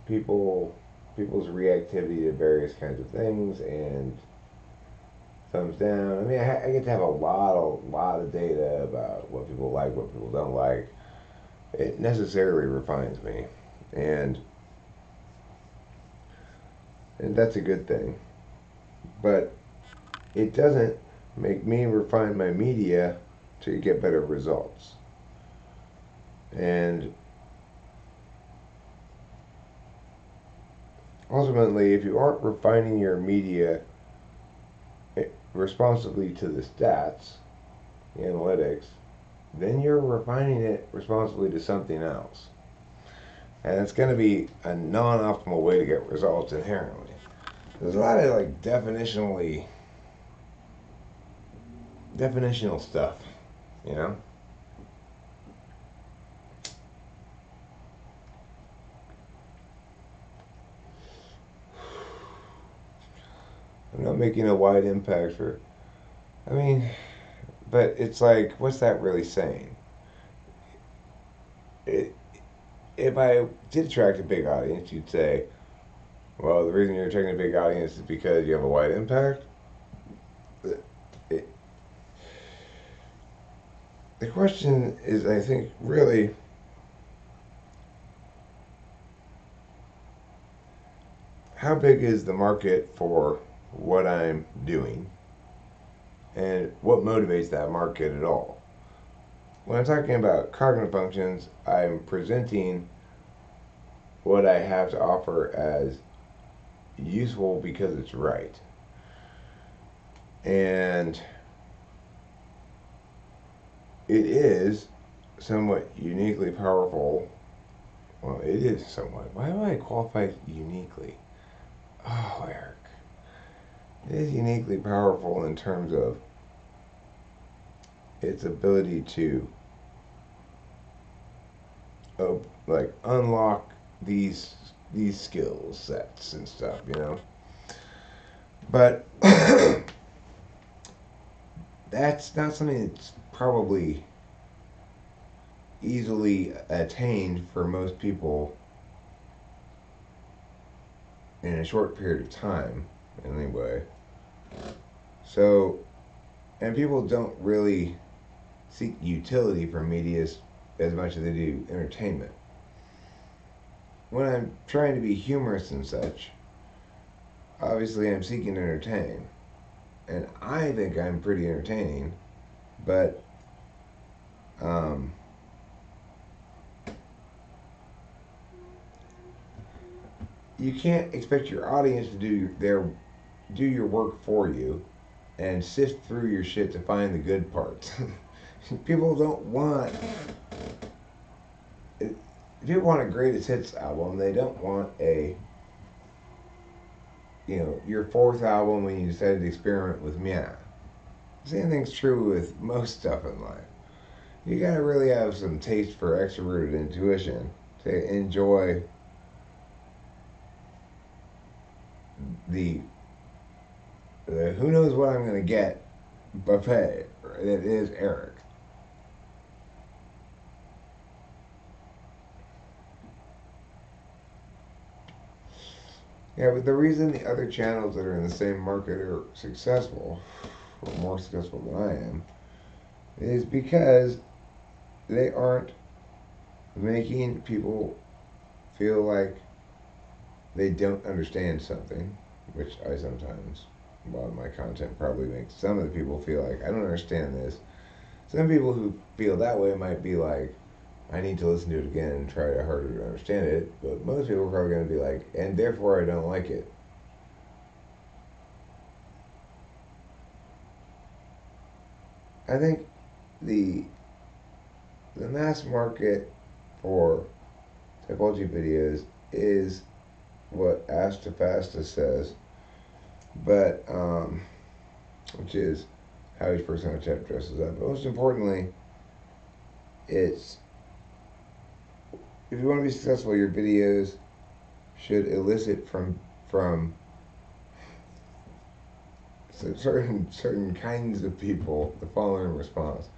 people's reactivity to various kinds of things, and thumbs down. I mean, I get to have a lot of data about what people like, what people don't like. It necessarily refines me, and that's a good thing. But it doesn't make me refine my media to get better results. And ultimately, if you aren't refining your media responsibly to the stats, the analytics, then you're refining it responsibly to something else. And it's going to be a non-optimal way to get results inherently. There's a lot of like definitional stuff, you know? I'm not making a wide impact I mean, but it's like, what's that really saying? It, if I did attract a big audience, you'd say, well, the reason you're attracting a big audience is because you have a wide impact. It, the question is, I think, really, how big is the market for what I'm doing, and what motivates that market at all? When I'm talking about cognitive functions, I'm presenting what I have to offer as useful because it's right. And it is somewhat uniquely powerful. Well, it is somewhat. Why do I qualify uniquely? Oh, Eric. It is uniquely powerful in terms of its ability to unlock these skill sets and stuff. But that's not something that's probably easily attained for most people in a short period of time, anyway. So, and people don't really seek utility from media as much as they do entertainment. When I'm trying to be humorous and such, obviously I'm seeking to entertain. And I think I'm pretty entertaining, but you can't expect your audience to do your work for you and sift through your shit to find the good parts. People don't want if people want a greatest hits album, they don't want your fourth album when you decided to experiment with Myah. Same thing's true with most stuff in life. You gotta really have some taste for extroverted intuition to enjoy the who knows what I'm gonna get buffet that is Eric. Yeah, but the reason the other channels that are in the same market are successful, or more successful than I am, is because they aren't making people feel like they don't understand something, which I sometimes, a lot of my content probably makes some of the people feel like, I don't understand this. Some people who feel that way might be like, I need to listen to it again and try harder to understand it, but most people are probably going to be like, and therefore I don't like it. I think the mass market for typology videos is what Astafasta says, but which is how each person on chat dresses up. But most importantly, it's if you want to be successful, your videos should elicit from certain kinds of people the following response: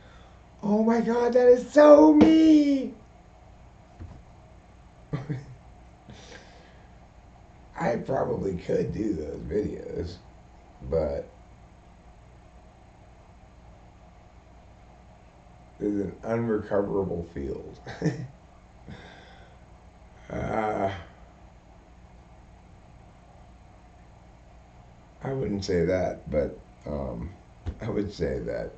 "Oh my God, that is so me!" I probably could do those videos, but there's an unrecoverable field. uh, I wouldn't say that, but I would say that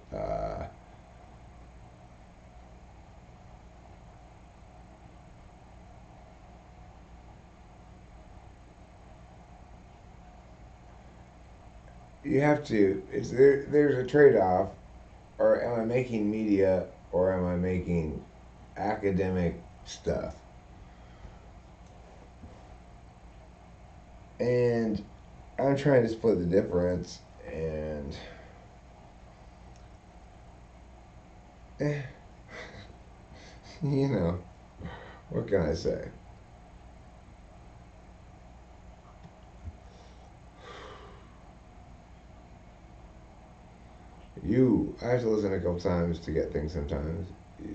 you have to. There's a trade-off. Or am I making media, or am I making academic stuff? And I'm trying to split the difference, and eh, you know, what can I say? I have to listen a couple times to get things sometimes.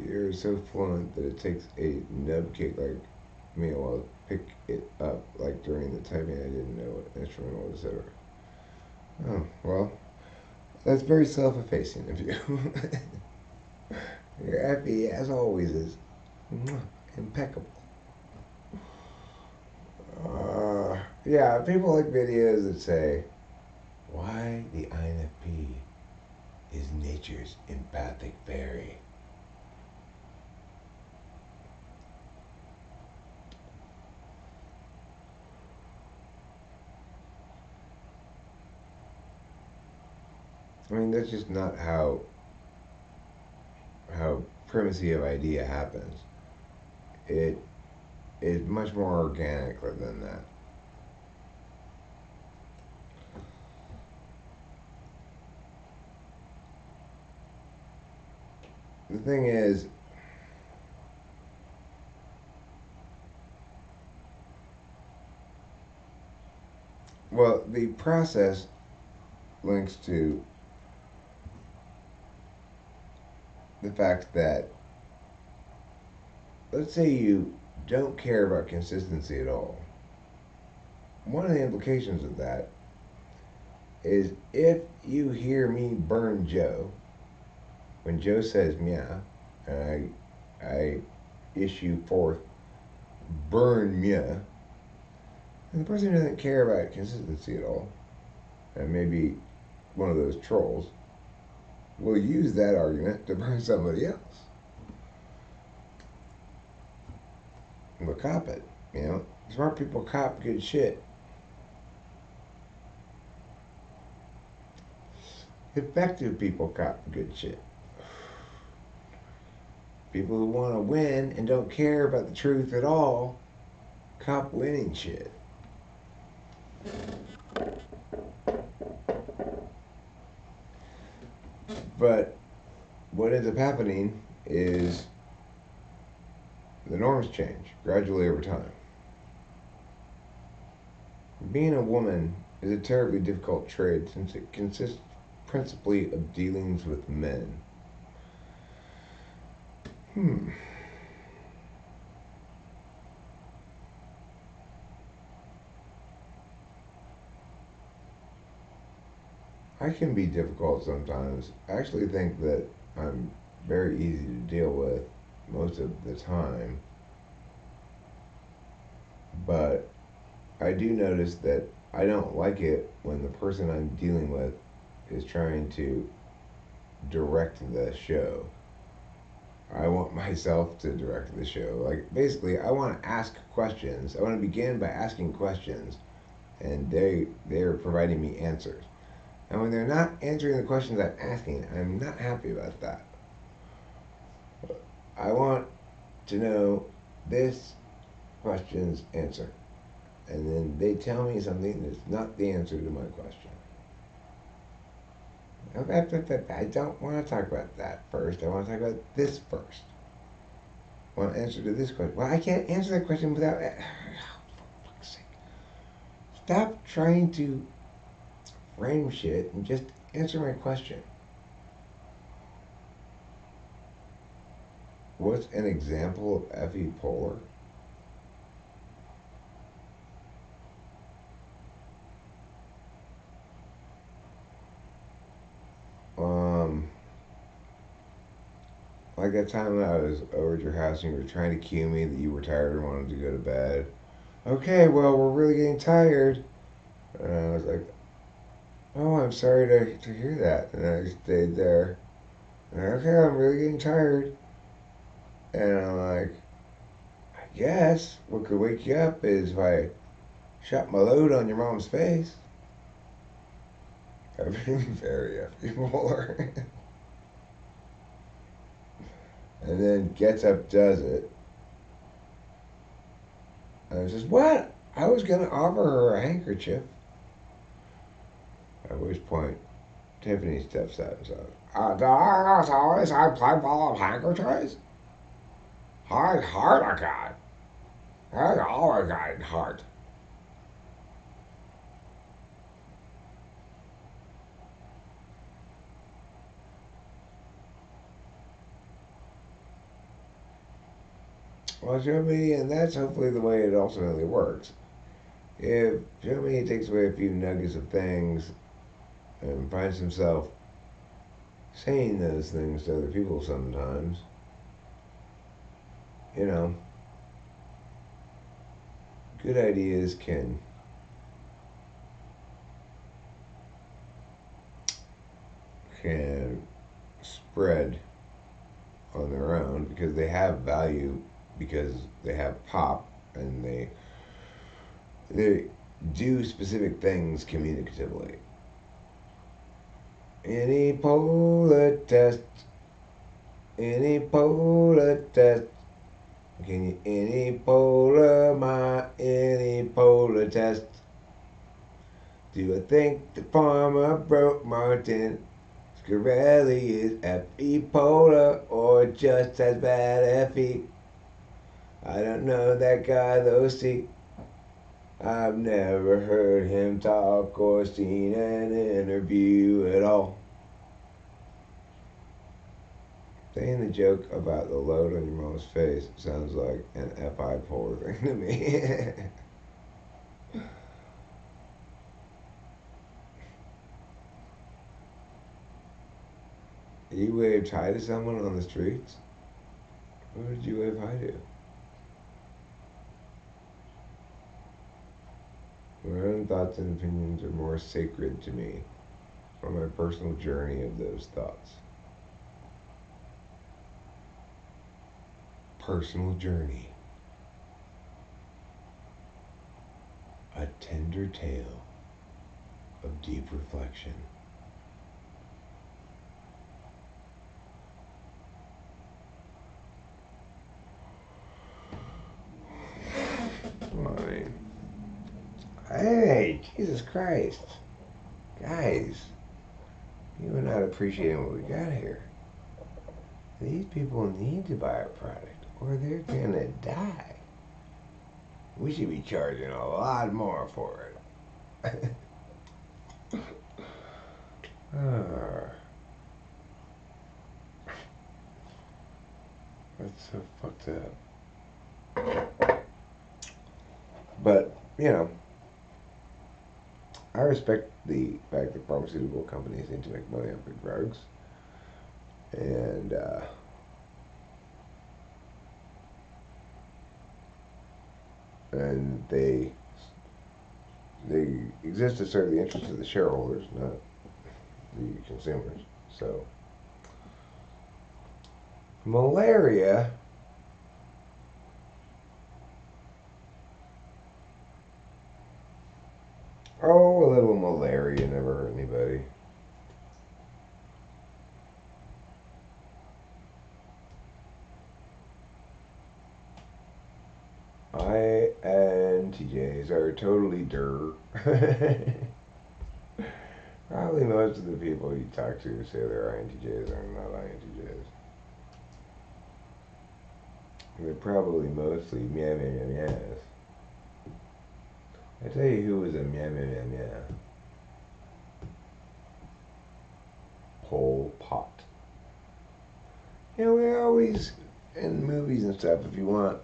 You're so fluent that it takes a nub kick like me a while to pick it up. Like during the typing, I didn't know what instrument was, etc. Oh, well, that's very self-effacing of you. Your Effie, as always, is impeccable. Yeah, people like videos that say, why the INFP is nature's empathic fairy. I mean, that's just not how primacy of idea happens. It is much more organic than that. The thing is, well, the process links to the fact that, let's say you don't care about consistency at all. One of the implications of that is if you hear me burn Joe, when Joe says Myah, and I issue forth burn Myah, and the person who doesn't care about consistency at all, and maybe one of those trolls, will use that argument to burn somebody else. We'll cop it, you know. Smart people cop good shit. Effective people cop good shit. People who want to win and don't care about the truth at all cop winning shit. But what ends up happening is the norms change gradually over time. Being a woman is a terribly difficult trade since it consists principally of dealings with men. I can be difficult sometimes. I actually think that I'm very easy to deal with most of the time, but I do notice that I don't like it when the person I'm dealing with is trying to direct the show. I want myself to direct the show. Like, basically, I want to ask questions. I want to begin by asking questions, and they're providing me answers. And when they're not answering the questions I'm asking, I'm not happy about that. I want to know this question's answer. And then they tell me something that's not the answer to my question. I don't want to talk about that first. I want to talk about this first. I want an answer to this question. Well, I can't answer that question without. For fuck's sake. Stop trying to frame shit and just answer my question. What's an example of Effie Polar? Um, like that time I was over at your house and you were trying to cue me that you were tired and wanted to go to bed. Okay, well, we're really getting tired. And I was like, oh, I'm sorry to hear that. And I stayed there. And okay, I'm really getting tired. And I'm like, I guess what could wake you up is if I shot my load on your mom's face. I've been very bipolar. And then gets up, does it. And I says, what? I was going to offer her a handkerchief. At which point, Tiffany steps out and says, did I always I play ball of handkerchiefs? Hard I got. I always got it hard. Well, Germany, and that's hopefully the way it ultimately works. If Germany takes away a few nuggets of things and finds himself saying those things to other people sometimes, you know, good ideas can spread on their own because they have value, because they have pop, and they do specific things communicatively. Any polar test, any polar test. Can you any polar any polar test? Do I think the farmer broke Martin Scarelli is F.E. Polar or just as bad F.E.? I don't know that guy though, see. I've never heard him talk or seen an interview at all. Saying the joke about the load on your mom's face sounds like an F.I. Polar thing to me. You waved hi to someone on the streets? Who did you wave hi to? My own thoughts and opinions are more sacred to me from my personal journey of those thoughts. Personal journey. A tender tale of deep reflection. I mean, hey, Jesus Christ. Guys, you are not appreciating what we got here. These people need to buy our product or they're gonna die. We should be charging a lot more for it. That's so fucked up. But, you know, I respect the fact that pharmaceutical companies need to make money off of drugs, and they exist to serve the interests of the shareholders, not the consumers. So, malaria. Oh, a little malaria never hurt anybody. INTJs are totally dirt. Probably most of the people you talk to say they're INTJs are not INTJs. They're probably mostly meows. I tell you who was a meow. Pol Pot. You know, we always, in movies and stuff, if you want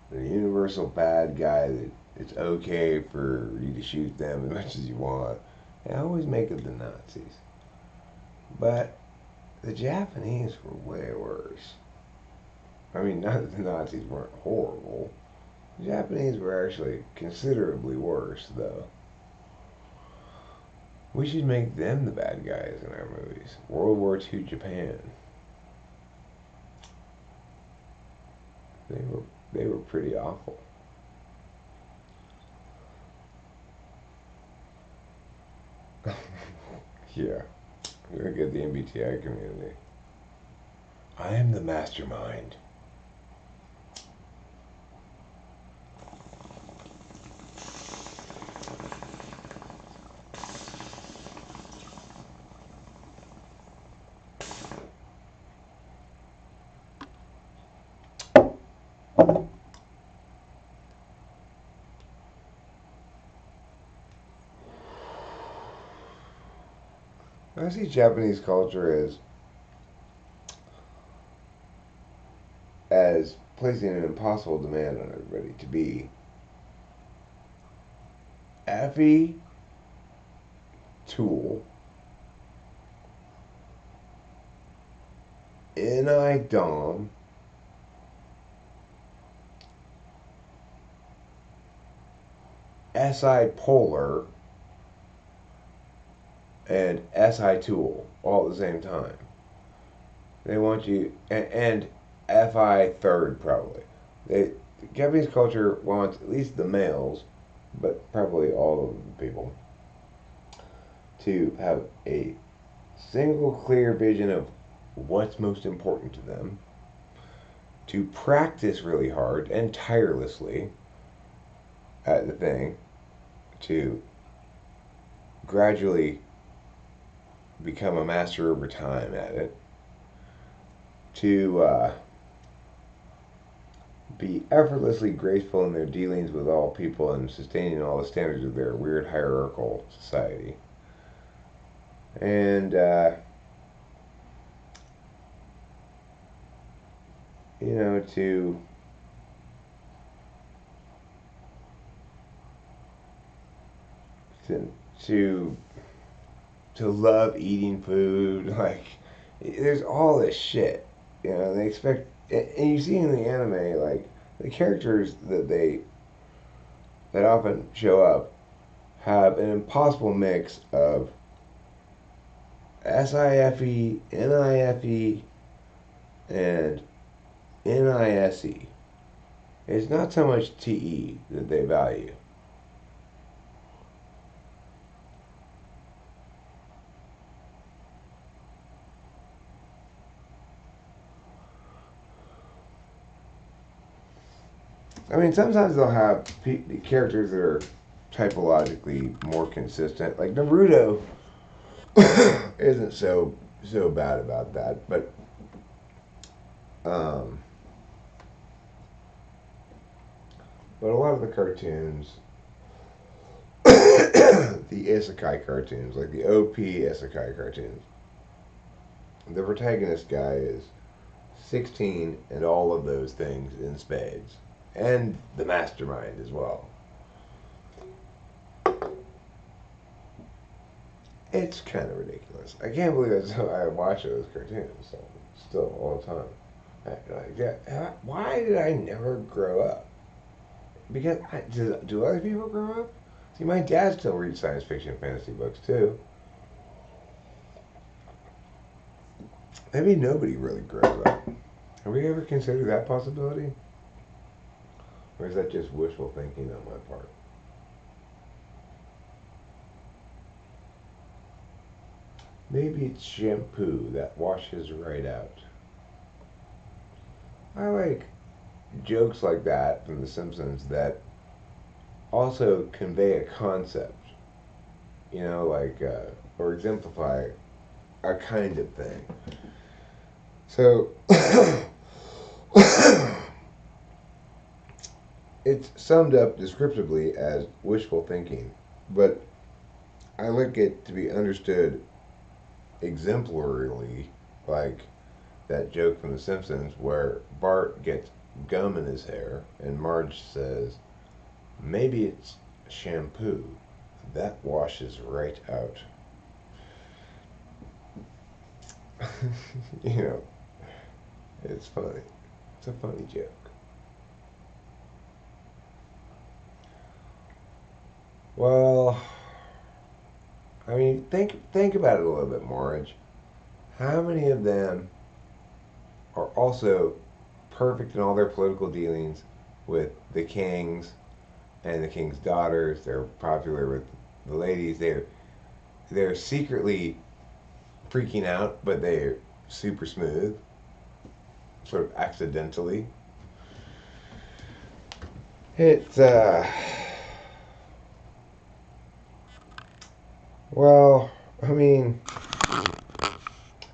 the universal bad guy that it's okay for you to shoot them as much as you want, they always make it the Nazis. But the Japanese were way worse. I mean, not that the Nazis weren't horrible. The Japanese were actually considerably worse, though. We should make them the bad guys in our movies. World War II Japan. They were pretty awful. Yeah. We're gonna get the MBTI community. I am the mastermind. I see Japanese culture as placing an impossible demand on everybody to be Effie, Tool, Ni Dom, Si Polar, and Si Tool all at the same time. They want you, and Fi third probably. The Japanese culture wants at least the males, but probably all of the people, to have a single clear vision of what's most important to them, to practice really hard and tirelessly at the thing, to gradually become a master over time at it, to be effortlessly graceful in their dealings with all people and sustaining all the standards of their weird hierarchical society. And, you know, to to love eating food. Like, there's all this shit. You know, they expect, and you see in the anime, like, the characters that often show up have an impossible mix of SIFE, NIFE, and NISE. It's not so much TE that they value. I mean, sometimes they'll have characters that are typologically more consistent. Like Naruto isn't so bad about that, but um, but a lot of the cartoons, the isekai cartoons, like the OP isekai cartoons, the protagonist guy is 16 and all of those things in spades, and the mastermind as well. It's kind of ridiculous. I can't believe that's how I watch those cartoons still all the time. Like, yeah, why did I never grow up? Because do other people grow up? See, my dad still reads science fiction and fantasy books too. Maybe nobody really grows up. Have we ever considered that possibility? Or is that just wishful thinking on my part? Maybe it's shampoo that washes right out. I like jokes like that from The Simpsons that also convey a concept, like, or exemplify a kind of thing. So, it's summed up descriptively as wishful thinking, but I like it to be understood exemplarily, like that joke from The Simpsons where Bart gets gum in his hair and Marge says, maybe it's shampoo that washes right out. you know, it's funny. It's a funny joke. Well, I mean, think about it a little bit, Marge. How many of them are also perfect in all their political dealings with the kings and the king's daughters? They're popular with the ladies. They're secretly freaking out, but they're super smooth, sort of accidentally. It's well, I mean,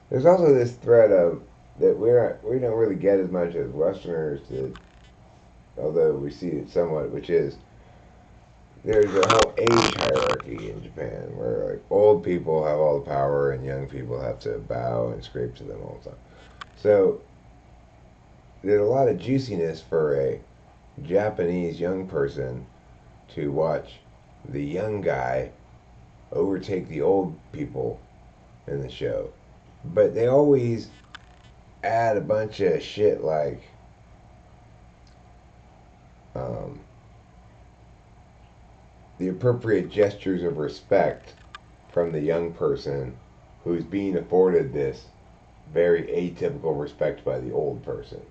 there's also this threat of that we don't really get as much as Westerners did, although we see it somewhat, which is there's a whole age hierarchy in Japan where like old people have all the power and young people have to bow and scrape to them all the time. So there's a lot of juiciness for a Japanese young person to watch the young guy overtake the old people in the show. But they always add a bunch of shit like um, the appropriate gestures of respect from the young person who's being afforded this very atypical respect by the old person.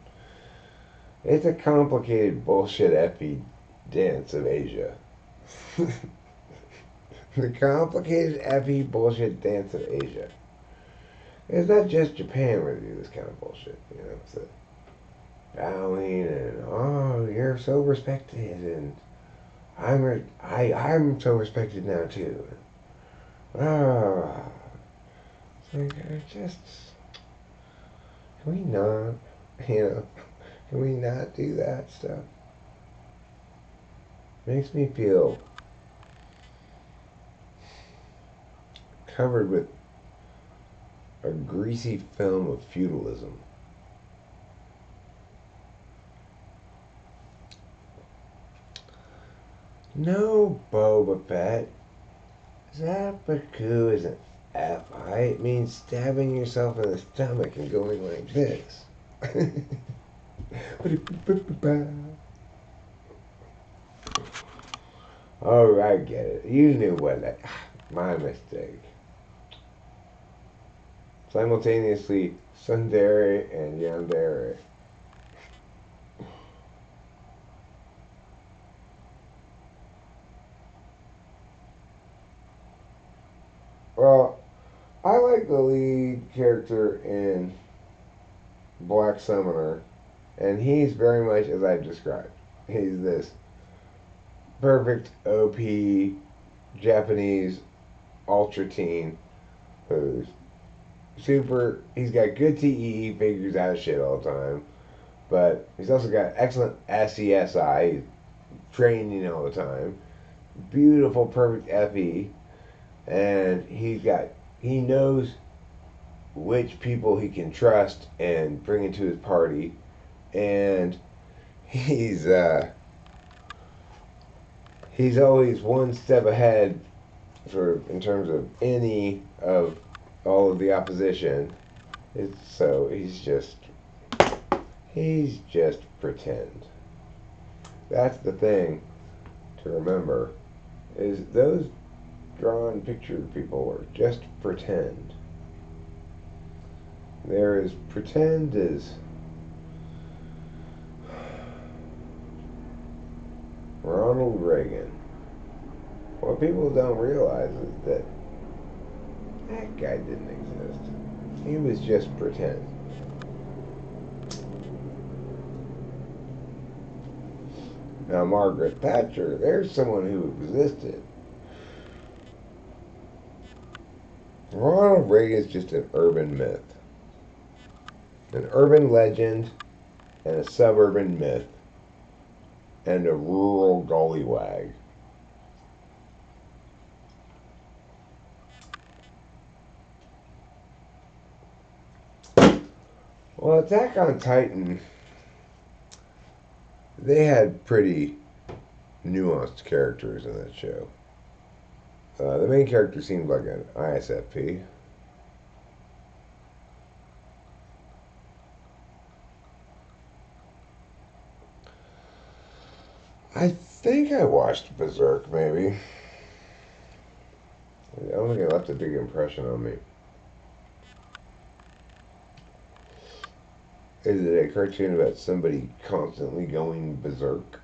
It's a complicated bullshit effie dance of Asia. The complicated effie bullshit dance of Asia. It's not just Japan where they do this kind of bullshit, It's a bowing and oh, you're so respected, and I'm so respected now too. Ah, it's like just can we not, can we not do that stuff? Makes me feel covered with a greasy film of feudalism. No, Boba Fett. Zappaku is an F-I. It means stabbing yourself in the stomach and going like this. Oh, I get it. You knew what that. My mistake. Simultaneously, Sundari and Yandere. Well, I like the lead character in Black Summoner, and he's very much as I've described. He's this perfect OP Japanese ultra teen who's super. He's got good TEE, figures out shit all the time, but he's also got excellent SESI, he's training all the time, beautiful, perfect FE, and he knows which people he can trust and bring into his party, and he's always one step ahead sort of in terms of any of all of the opposition. So he's just pretend. That's the thing to remember, is those drawn picture people are just pretend. They're as pretend as Ronald Reagan. What people don't realize is that that guy didn't exist. He was just pretend. Now, Margaret Thatcher, there's someone who existed. Ronald Reagan is just an urban myth, an urban legend, and a suburban myth, and a rural gollywag. Well, Attack on Titan, they had pretty nuanced characters in that show. The main character seemed like an ISFP. I think I watched Berserk, maybe. I don't think it left a big impression on me. Is it a cartoon about somebody constantly going berserk?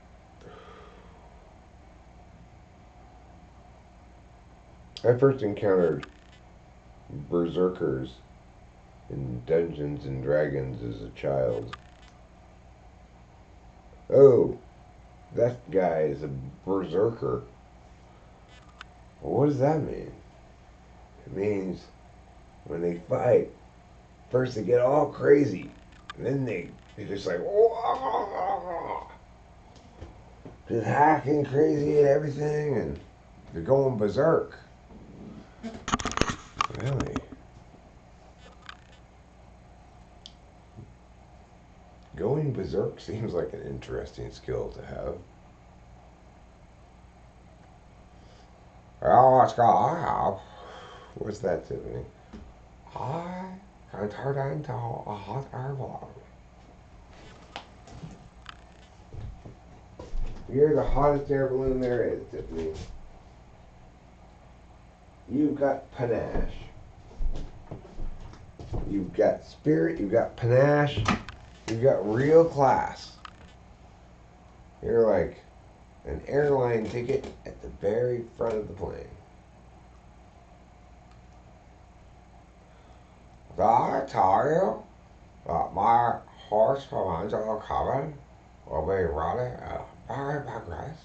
I first encountered berserkers in Dungeons and Dragons as a child. Oh, that guy is a berserker. Well, what does that mean? It means when they fight, first they get all crazy, and then they're just like, whoa, just hacking crazy and everything, and they're going berserk. Really? Going berserk seems like an interesting skill to have. Oh, what's going on? What's that, Tiffany? I can turn into a hot air balloon. You're the hottest air balloon there is, Tiffany. You've got panache. You've got spirit, you've got panache, you've got real class. You're like an airline ticket at the very front of the plane. Did I tell you that my horse from Angelo Common will be running a very big race?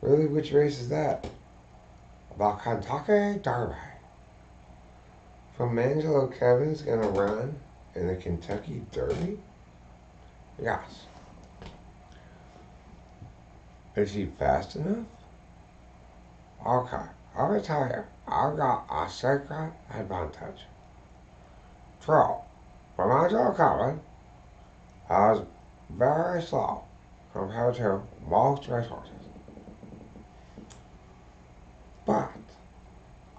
Really, which race is that? The Kentucky Derby. From Angelo Kevin's gonna run in the Kentucky Derby? Yes. Is he fast enough? Okay, let me tell you, I've got a secret advantage. True, from Angelo Kevin is very slow compared to most racehorses. But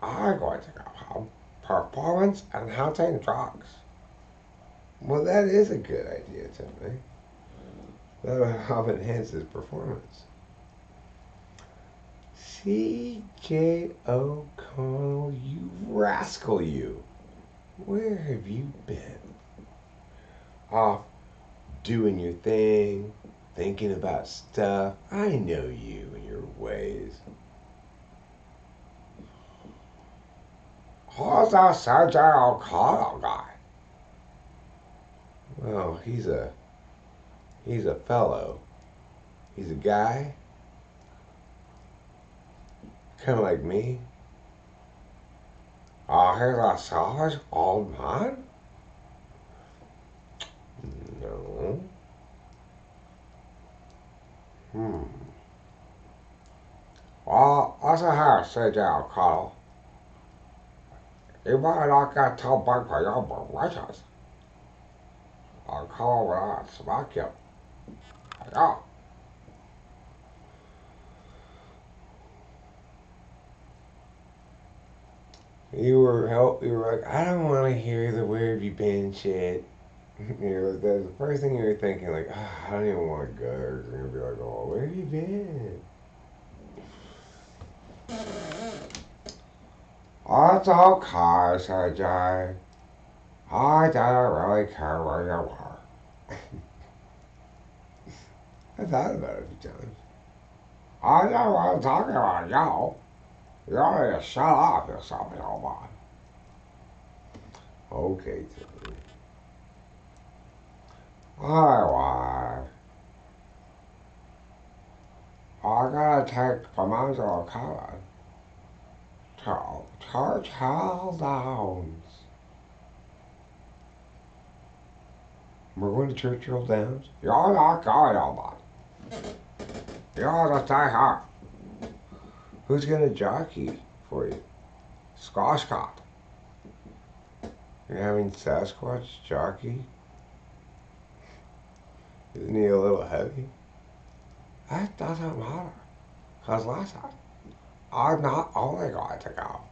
I'm going to go home performance enhancing drugs. Well, that is a good idea, Tiffany. That'll help enhance his performance. C.J. O'Connell, you rascal, you. Where have you been? Off doing your thing, thinking about stuff. I know you and your ways. Who's that C.J. O'Connell guy? Well, he's a fellow. He's a guy, kind of like me. He's a selfish old man? No. Well, listen here, C.J. O'Connell. You better not get too big for your britches. I'll come over there and smack you. Yeah. You were like, I don't want to hear the where have you been shit. That's the first thing you were thinking, like, I don't even want to go. You're gonna be like, oh, where have you been? Oh, it's okay, said Jay. I don't really care where you are. I thought about it a few times. I know what I'm talking about, y'all. You ought to shut up, you something all about. Okay, Timmy. Alright, I gotta take Commando Color to Churchill Downs. We're going to Churchill Downs? You're not going, all about. You're to stay here. Who's gonna jockey for you? Scott. You're having Sasquatch jockey? Isn't he a little heavy? That doesn't matter. Because listen, I'm not only going to go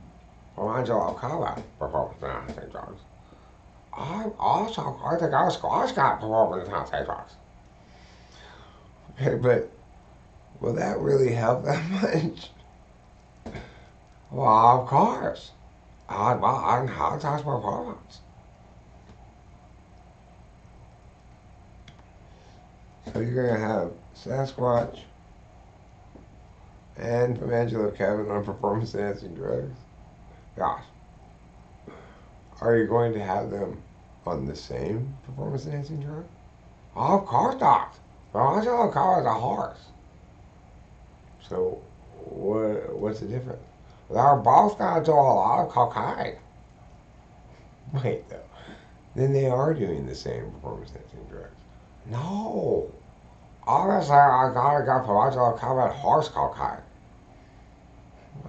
for Angelo Cohen performance in St. John's, I'm also going to go Scott performance in St. John's. Okay, but will that really help that much? Well, of course. I can have that performance. So you're going to have Sasquatch and from Angelo Kevin on performance enhancing drugs? Gosh. Are you going to have them on the same performance enhancing drug? Of course not. But Angelo Kevin's a horse. So what's the difference? They're both going to do a lot of cocaine. Wait, though. Then they are doing the same performance enhancing drugs. No. Obviously, I gotta go for Angelo Kevin horse cocaine.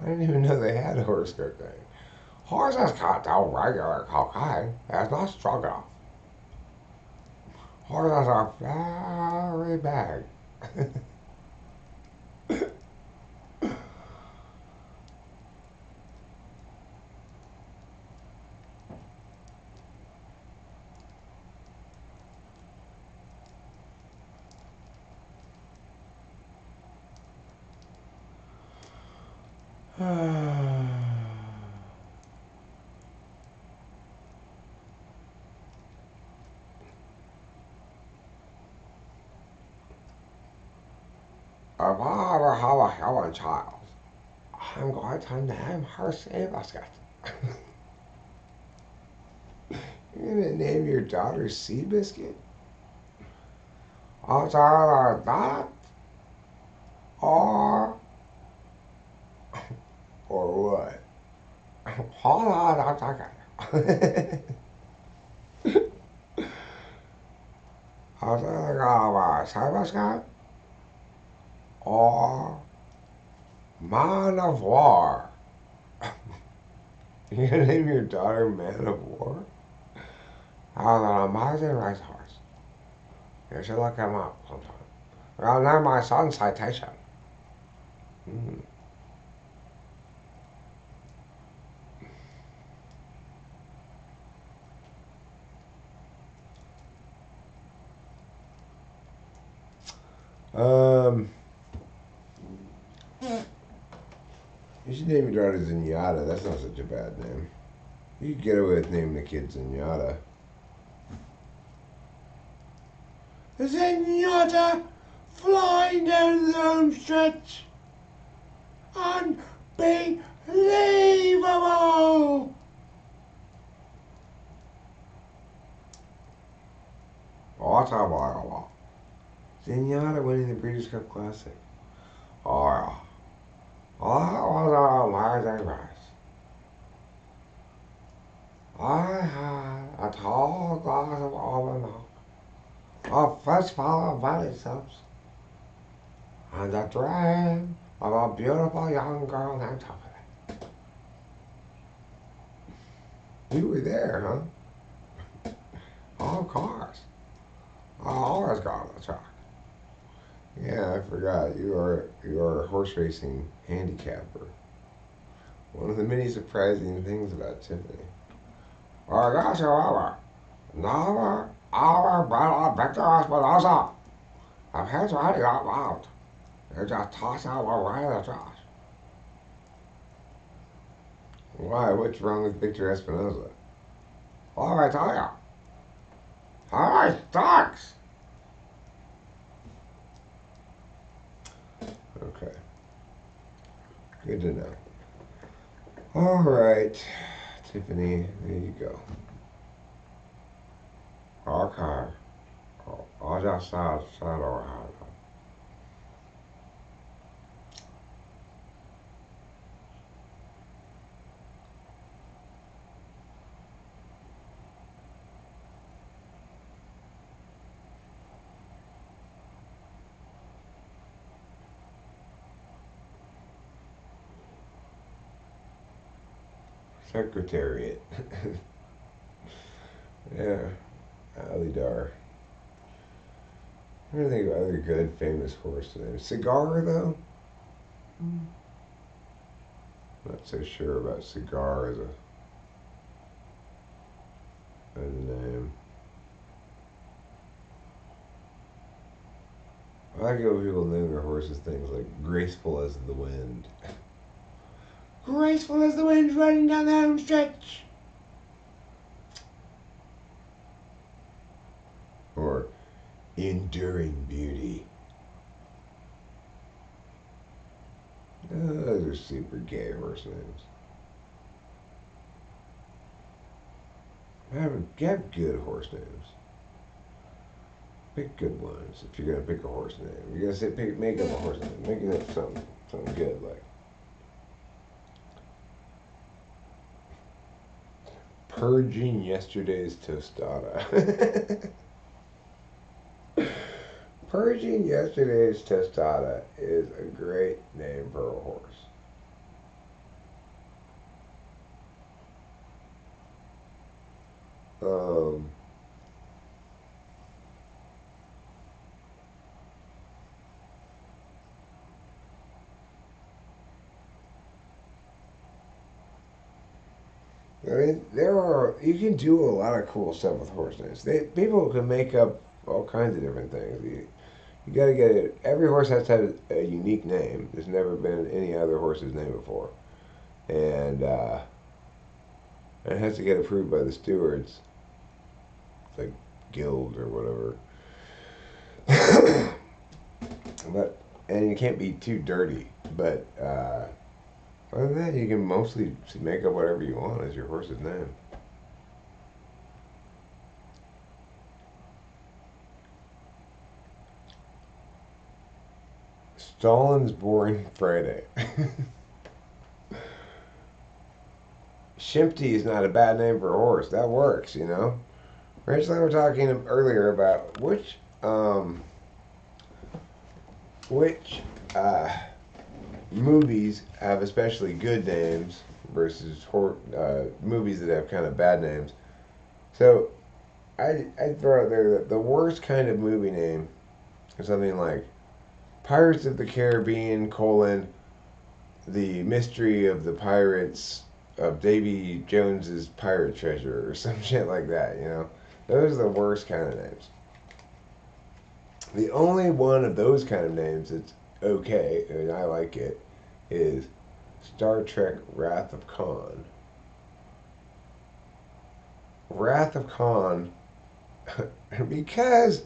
I didn't even know they had horse cocaine. Horses can't do regular cocaine. It's not strong enough. Horses are very big. If I ever have a human child, I'm going to name her Seabiscuit. You're going to name your daughter Seabiscuit? It's either that or what? Hold on, I'm talking. I was either going to Seabiscuit or Man of War. You're gonna name your daughter Man of War? How's an amazing racehorse? You should look him up sometime. I'll name my son Citation. Mm. Um, you should name your daughter Zenyatta. That's not such a bad name. You could get away with naming the kid Zenyatta. Zenyatta flying down the home stretch. Unbelievable! Oh, I'll talk about it. Zenyatta winning the Breeders' Cup Classic. Oh, yeah. Oh, that was an amazing race. I had a tall glass of almond milk, a fistful of valley subs, and a dream of a beautiful young girl named Tiffany. You were there, huh? Oh, of course. I always go on the track. Yeah, I forgot. You are a horse racing handicapper. One of the many surprising things about Tiffany. Oh, gosh, however, never our brother Victor Espinosa. I've had already out loud. They just toss out away the trash. Why? What's wrong with Victor Espinosa? Oh, I tell ya. Hi, stocks. Okay. Good to know. All right, Tiffany, there you go. Okay. I'll just settle her. Secretariat. Yeah, Alidar. I'm trying to think of other good famous horse names. Cigar, though? Not so sure about Cigar as a name. I like it when people name their horses things like graceful as the wind. Graceful as the wind running down the home stretch. Or enduring beauty. Those are super gay horse names. Have good horse names. Pick good ones if you're gonna pick a horse name. You're gonna say make up a horse name. Make up something good like purging yesterday's tostada. Purging yesterday's tostada is a great name for a horse. Um, I mean, you can do a lot of cool stuff with horse names. People can make up all kinds of different things. You got to get it. Every horse has to have a unique name. There's never been any other horse's name before, and it has to get approved by the stewards, like guild or whatever. But and you can't be too dirty. But other than that, you can mostly make up whatever you want as your horse's name. Stalin's Boring Friday. Shimpty is not a bad name for a horse. That works, you know. Rachel and I were talking earlier about which movies have especially good names versus movies that have kind of bad names. So I'd throw out there that the worst kind of movie name is something like Pirates of the Caribbean: The Mystery of the Pirates of Davy Jones's Pirate Treasure or some shit like that. You know, those are the worst kind of names. The only one of those kind of names that's okay, and I like it, is Star Trek Wrath of Khan. Wrath of Khan, because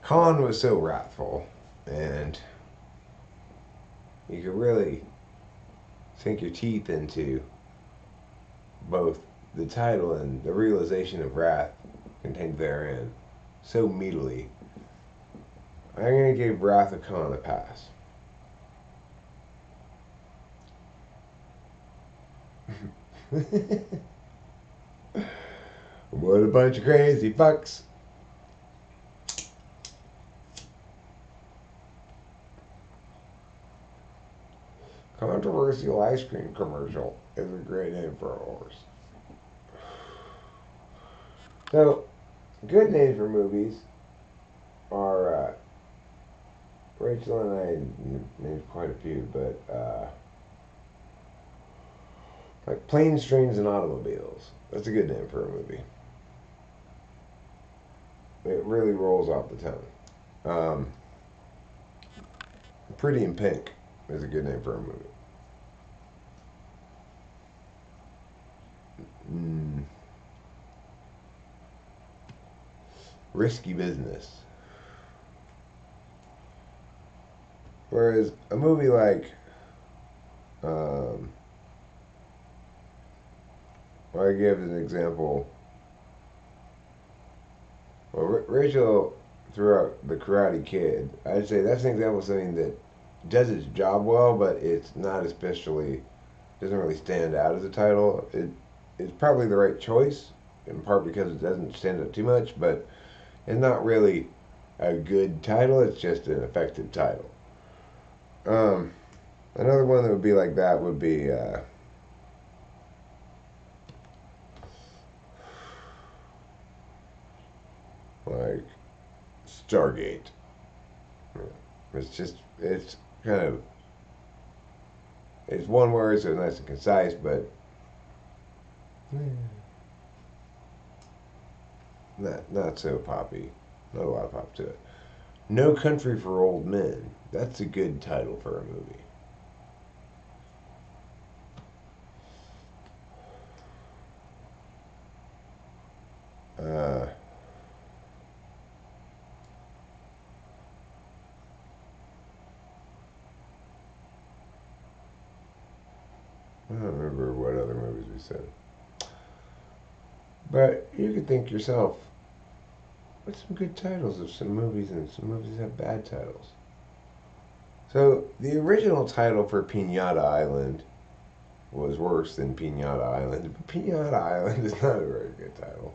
Khan was so wrathful, and you could really sink your teeth into both the title and the realization of wrath contained therein so meatily. I'm going to give Wrath of Khan a pass. What a bunch of crazy fucks. Controversial ice cream commercial is a great name for a horse. So, good names for movies are Rachel and I named quite a few, but Like Planes, Trains, and Automobiles. That's a good name for a movie. It really rolls off the tongue. Pretty in Pink is a good name for a movie. Mm. Risky Business. Whereas a movie like, um, well, I give an example. Well, Rachel throughout The Karate Kid, I'd say that's an example of something that does its job well, but it's not especially, doesn't really stand out as a title. It's probably the right choice, in part because it doesn't stand out too much, but it's not really a good title. It's just an effective title. Um, Another one that would be like that would be like Stargate. It's kind of, it's one word, so it's nice and concise, but not so poppy. Not a lot of pop to it. No Country for Old Men. That's a good title for a movie. Uh, I don't remember what other movies we said. But you could think yourself, what's some good titles of some movies, and some movies have bad titles. So the original title for Pinata Island was worse than Pinata Island, but Pinata Island is not a very good title.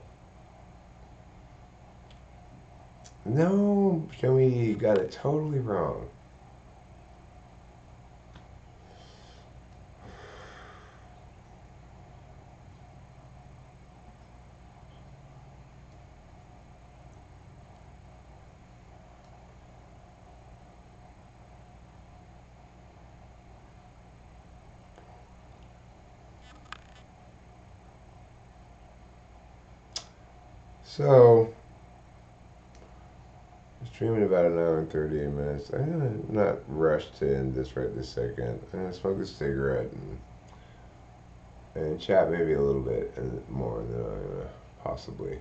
No, Joey got it totally wrong. So, streaming about an hour and 38 minutes. I'm gonna not rush to end this right this second. I'm gonna smoke a cigarette and chat maybe a little bit and more, and then I'm gonna possibly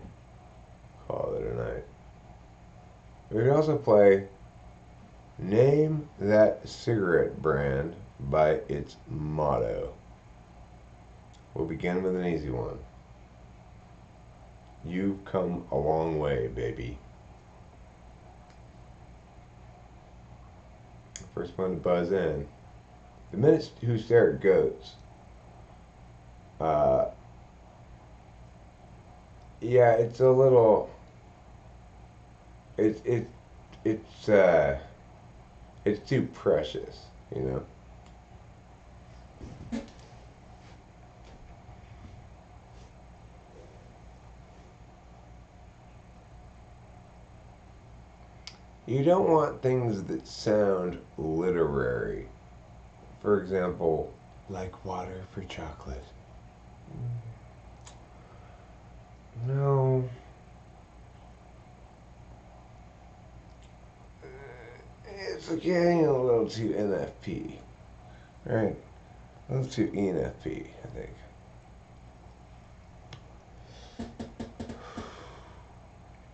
call it a night. We can also play Name That Cigarette Brand by its motto. We'll begin with an easy one. You've come a long way, baby. First one to buzz in. The minute who stare it goes. Uh, yeah, it's a little. It's it it's it's too precious, you know. You don't want things that sound literary. For example, like water for chocolate. No. It's getting a little too NFP. Right? A little too ENFP, I think.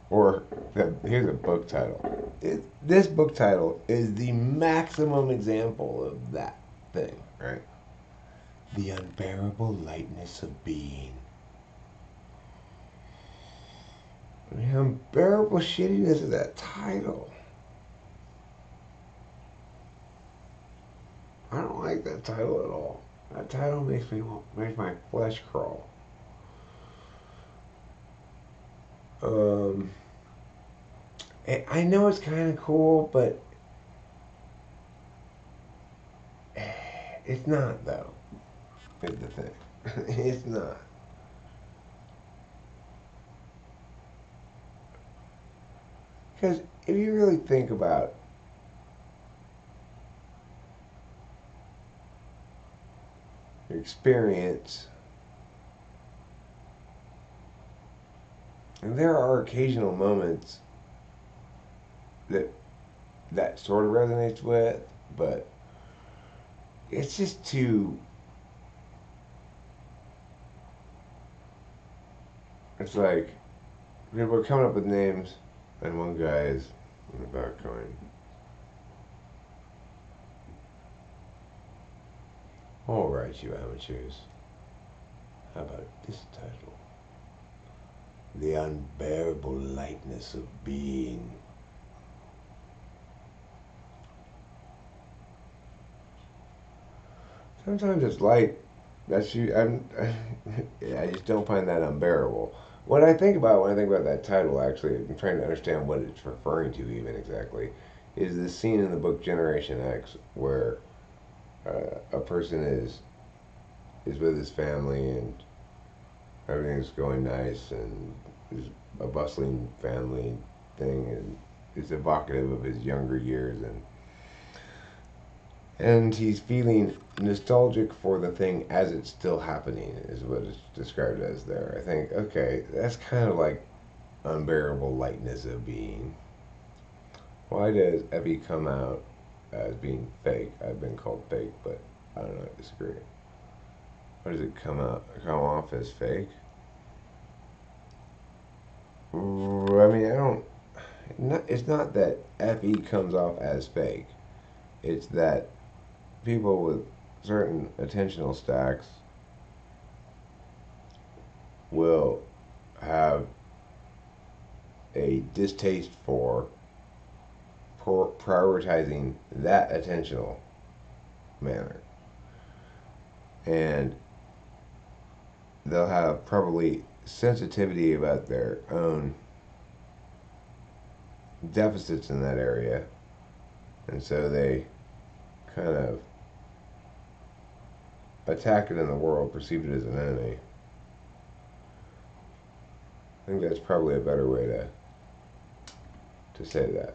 Or, here's a book title. This book title is the maximum example of that thing, right? The unbearable lightness of being. The unbearable shittiness of that title. I don't like that title at all. That title makes my flesh crawl. Um, I know it's kind of cool, but it's not though. Is the thing. It's not. Because if you really think about experience. And there are occasional moments that sort of resonates with, but it's just too. It's like people are coming up with names, and one guy is in the back going, "All right, you amateurs. How about this title? The Unbearable Lightness of Being." Sometimes it's light. That's you. I just don't find that unbearable. What I think about when I think about that title, actually, I'm trying to understand what it's referring to, even exactly, is the scene in the book Generation X where a person is with his family and everything's going nice and there's a bustling family thing and it's evocative of his younger years and he's feeling nostalgic for the thing as it's still happening is what it's described as there. I think, okay, that's kind of like unbearable lightness of being. Why does Effie come out as being fake? I've been called fake, but I don't know, I disagree. Why does it come off as fake? I mean, I don't. It's not that Fe comes off as fake. It's that people with certain attentional stacks will have a distaste for prioritizing that attentional manner. And they'll have probably sensitivity about their own deficits in that area. And so they kind of attack it in the world, perceive it as an enemy. I think that's probably a better way to say that.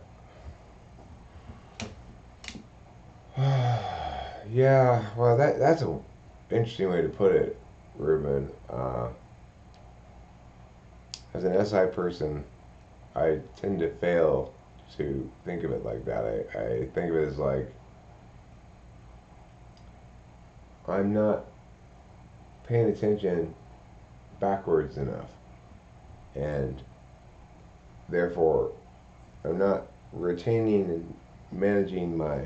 Yeah, well, that's an interesting way to put it, Ruben. As an SI person, I tend to fail to think of it like that. I think of it as like I'm not paying attention backwards enough, and therefore I'm not retaining and managing my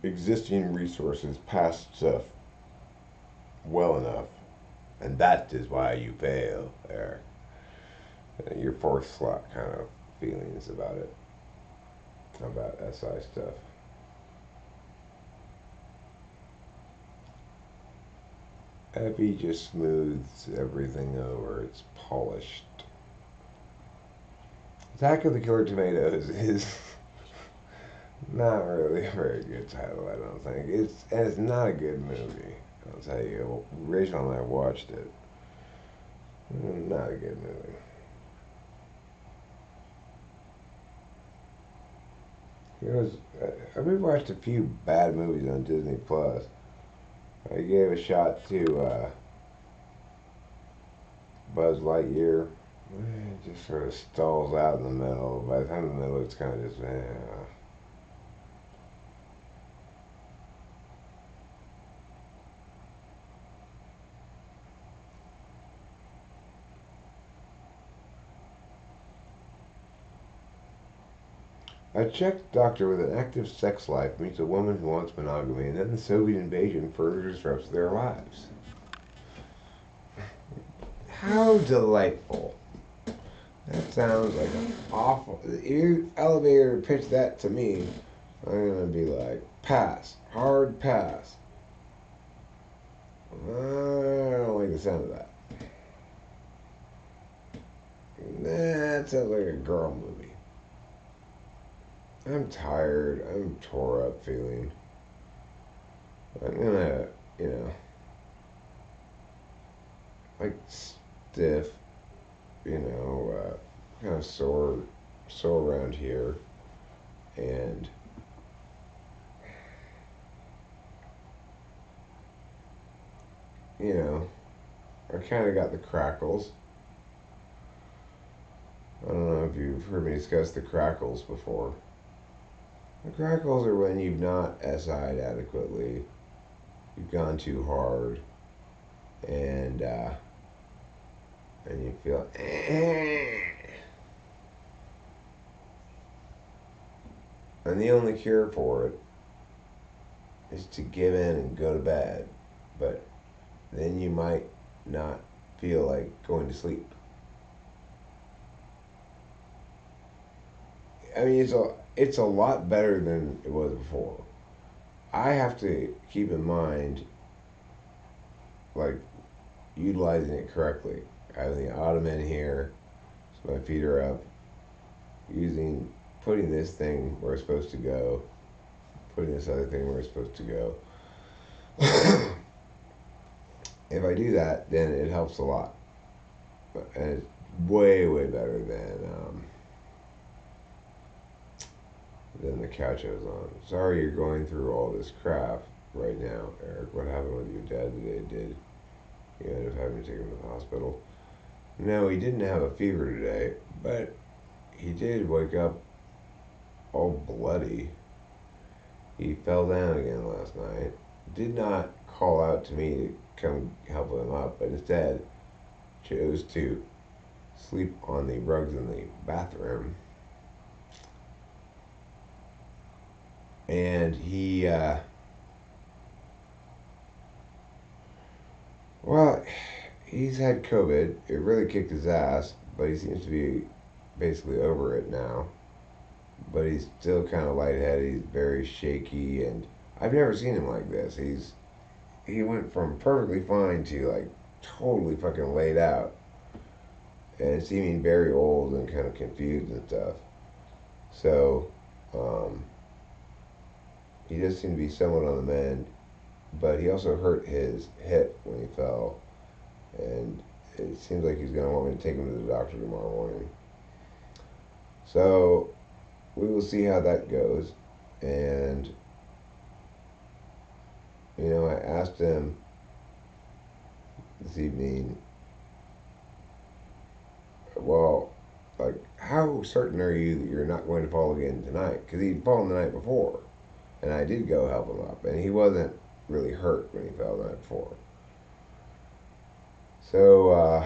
existing resources, past stuff, well enough, and that is why you fail there. Your fourth slot kind of feelings about it, about SI stuff. Epi just smooths everything over. It's polished. Attack of the Killer Tomatoes is not really a very good title, I don't think. It's not a good movie. I'll tell you. Rachel and I watched it. Not a good movie. We've watched a few bad movies on Disney Plus. I gave a shot to Buzz Lightyear. It just sort of stalls out in the middle. By the time the middle, it's kind of just, A Czech doctor with an active sex life meets a woman who wants monogamy, and then the Soviet invasion further disrupts their lives. How delightful. That sounds like an awful. If you elevator pitch that to me, I'm gonna be like, pass, hard pass. I don't like the sound of that. That sounds like a girl movie. I'm tired. I'm tore up feeling. I'm gonna, like stiff, kind of sore around here. and you know, I kind of got the crackles. I don't know if you've heard me discuss the crackles before. The crackles are when you've not SI'd adequately, you've gone too hard, and you feel and the only cure for it is to give in and go to bed, but then you might not feel like going to sleep. I mean, it's a lot better than it was before. I have to keep in mind, like, utilizing it correctly. Having the ottoman here, so my feet are up. Putting this thing where it's supposed to go. Putting this other thing where it's supposed to go. If I do that, then it helps a lot, and it's way way better than the couch I was on. Sorry you're going through all this crap right now, Eric. What happened with your dad today? Did you end up having to take him to the hospital? No, he didn't have a fever today, but he did wake up all bloody. He fell down again last night. Did not call out to me to come help him up, but instead chose to sleep on the rugs in the bathroom. And well, he's had COVID. It really kicked his ass, but he seems to be basically over it now. But he's still kind of lightheaded. He's very shaky, and I've never seen him like this. He went from perfectly fine to like totally fucking laid out, and seeming very old and kind of confused and stuff. So, um, he does seem to be somewhat on the mend, but he also hurt his hip when he fell, and it seems like he's going to want me to take him to the doctor tomorrow morning. So we will see how that goes. And I asked him this evening, well, like, how certain are you that you're not going to fall again tonight? Because he'd fallen the night before, and I did go help him up, and he wasn't really hurt when he fell the night before. So,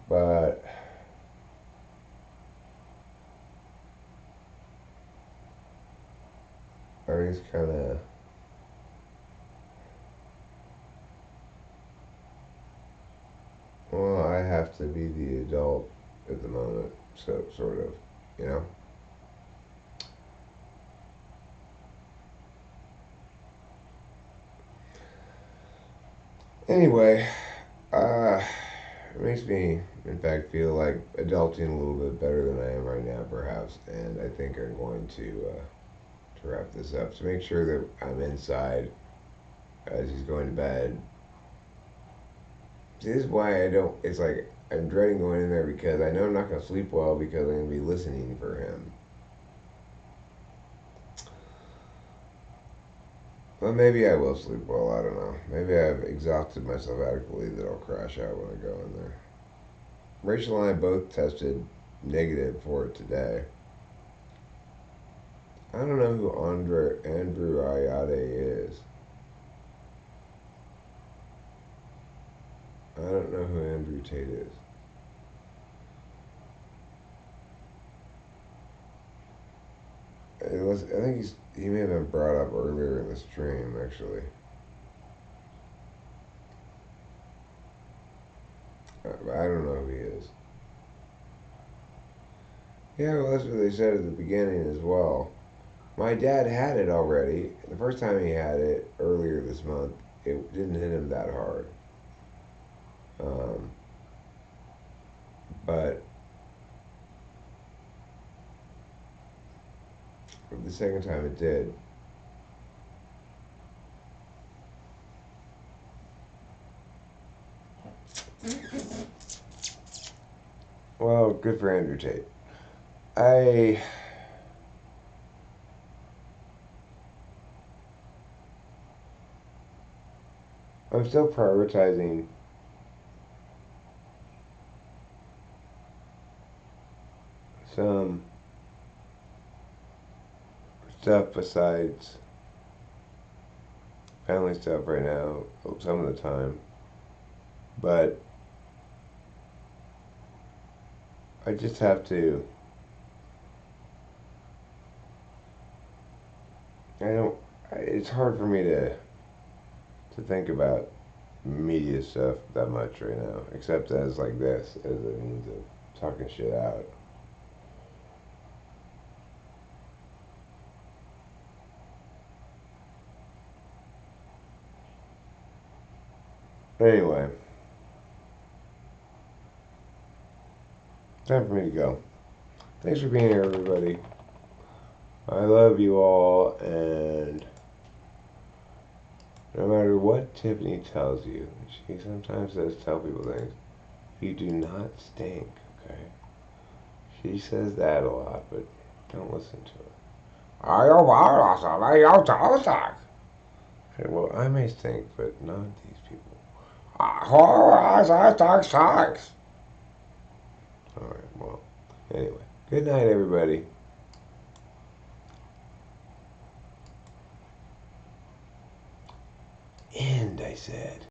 but everything's kind of, well, I have to be the adult at the moment, so sort of, you know. Anyway, uh, it makes me, in fact, feel like adulting a little bit better than I am right now, perhaps. And I think I'm going to wrap this up to make sure that I'm inside as he's going to bed. See, this is why I don't. It's like I'm dreading going in there because I know I'm not going to sleep well because I'm going to be listening for him. But maybe I will sleep well. I don't know. Maybe I've exhausted myself adequately that I'll crash out when I go in there. Rachel and I both tested negative for it today. I don't know who Andrew Ayade is. I don't know who Andrew Tate is. I think he may have been brought up earlier in the stream, actually. I don't know who he is. Yeah, well, that's what they said at the beginning as well. My dad had it already. The first time he had it earlier this month, it didn't hit him that hard. Um, but the second time it did. Well, good for Andrew Tate. I'm still prioritizing some stuff besides family stuff right now, some of the time. But I just have to. I don't. It's hard for me to think about media stuff that much right now, except as like this, as a means of talking shit out. Anyway, time for me to go. Thanks for being here, everybody. I love you all, and no matter what Tiffany tells you, she sometimes does tell people things. You do not stink, okay? She says that a lot, but don't listen to her. I don't want to. I don't stink. Okay, well, I may stink, but not these people. I stink. Alright, well, anyway. Good night, everybody. End, I said.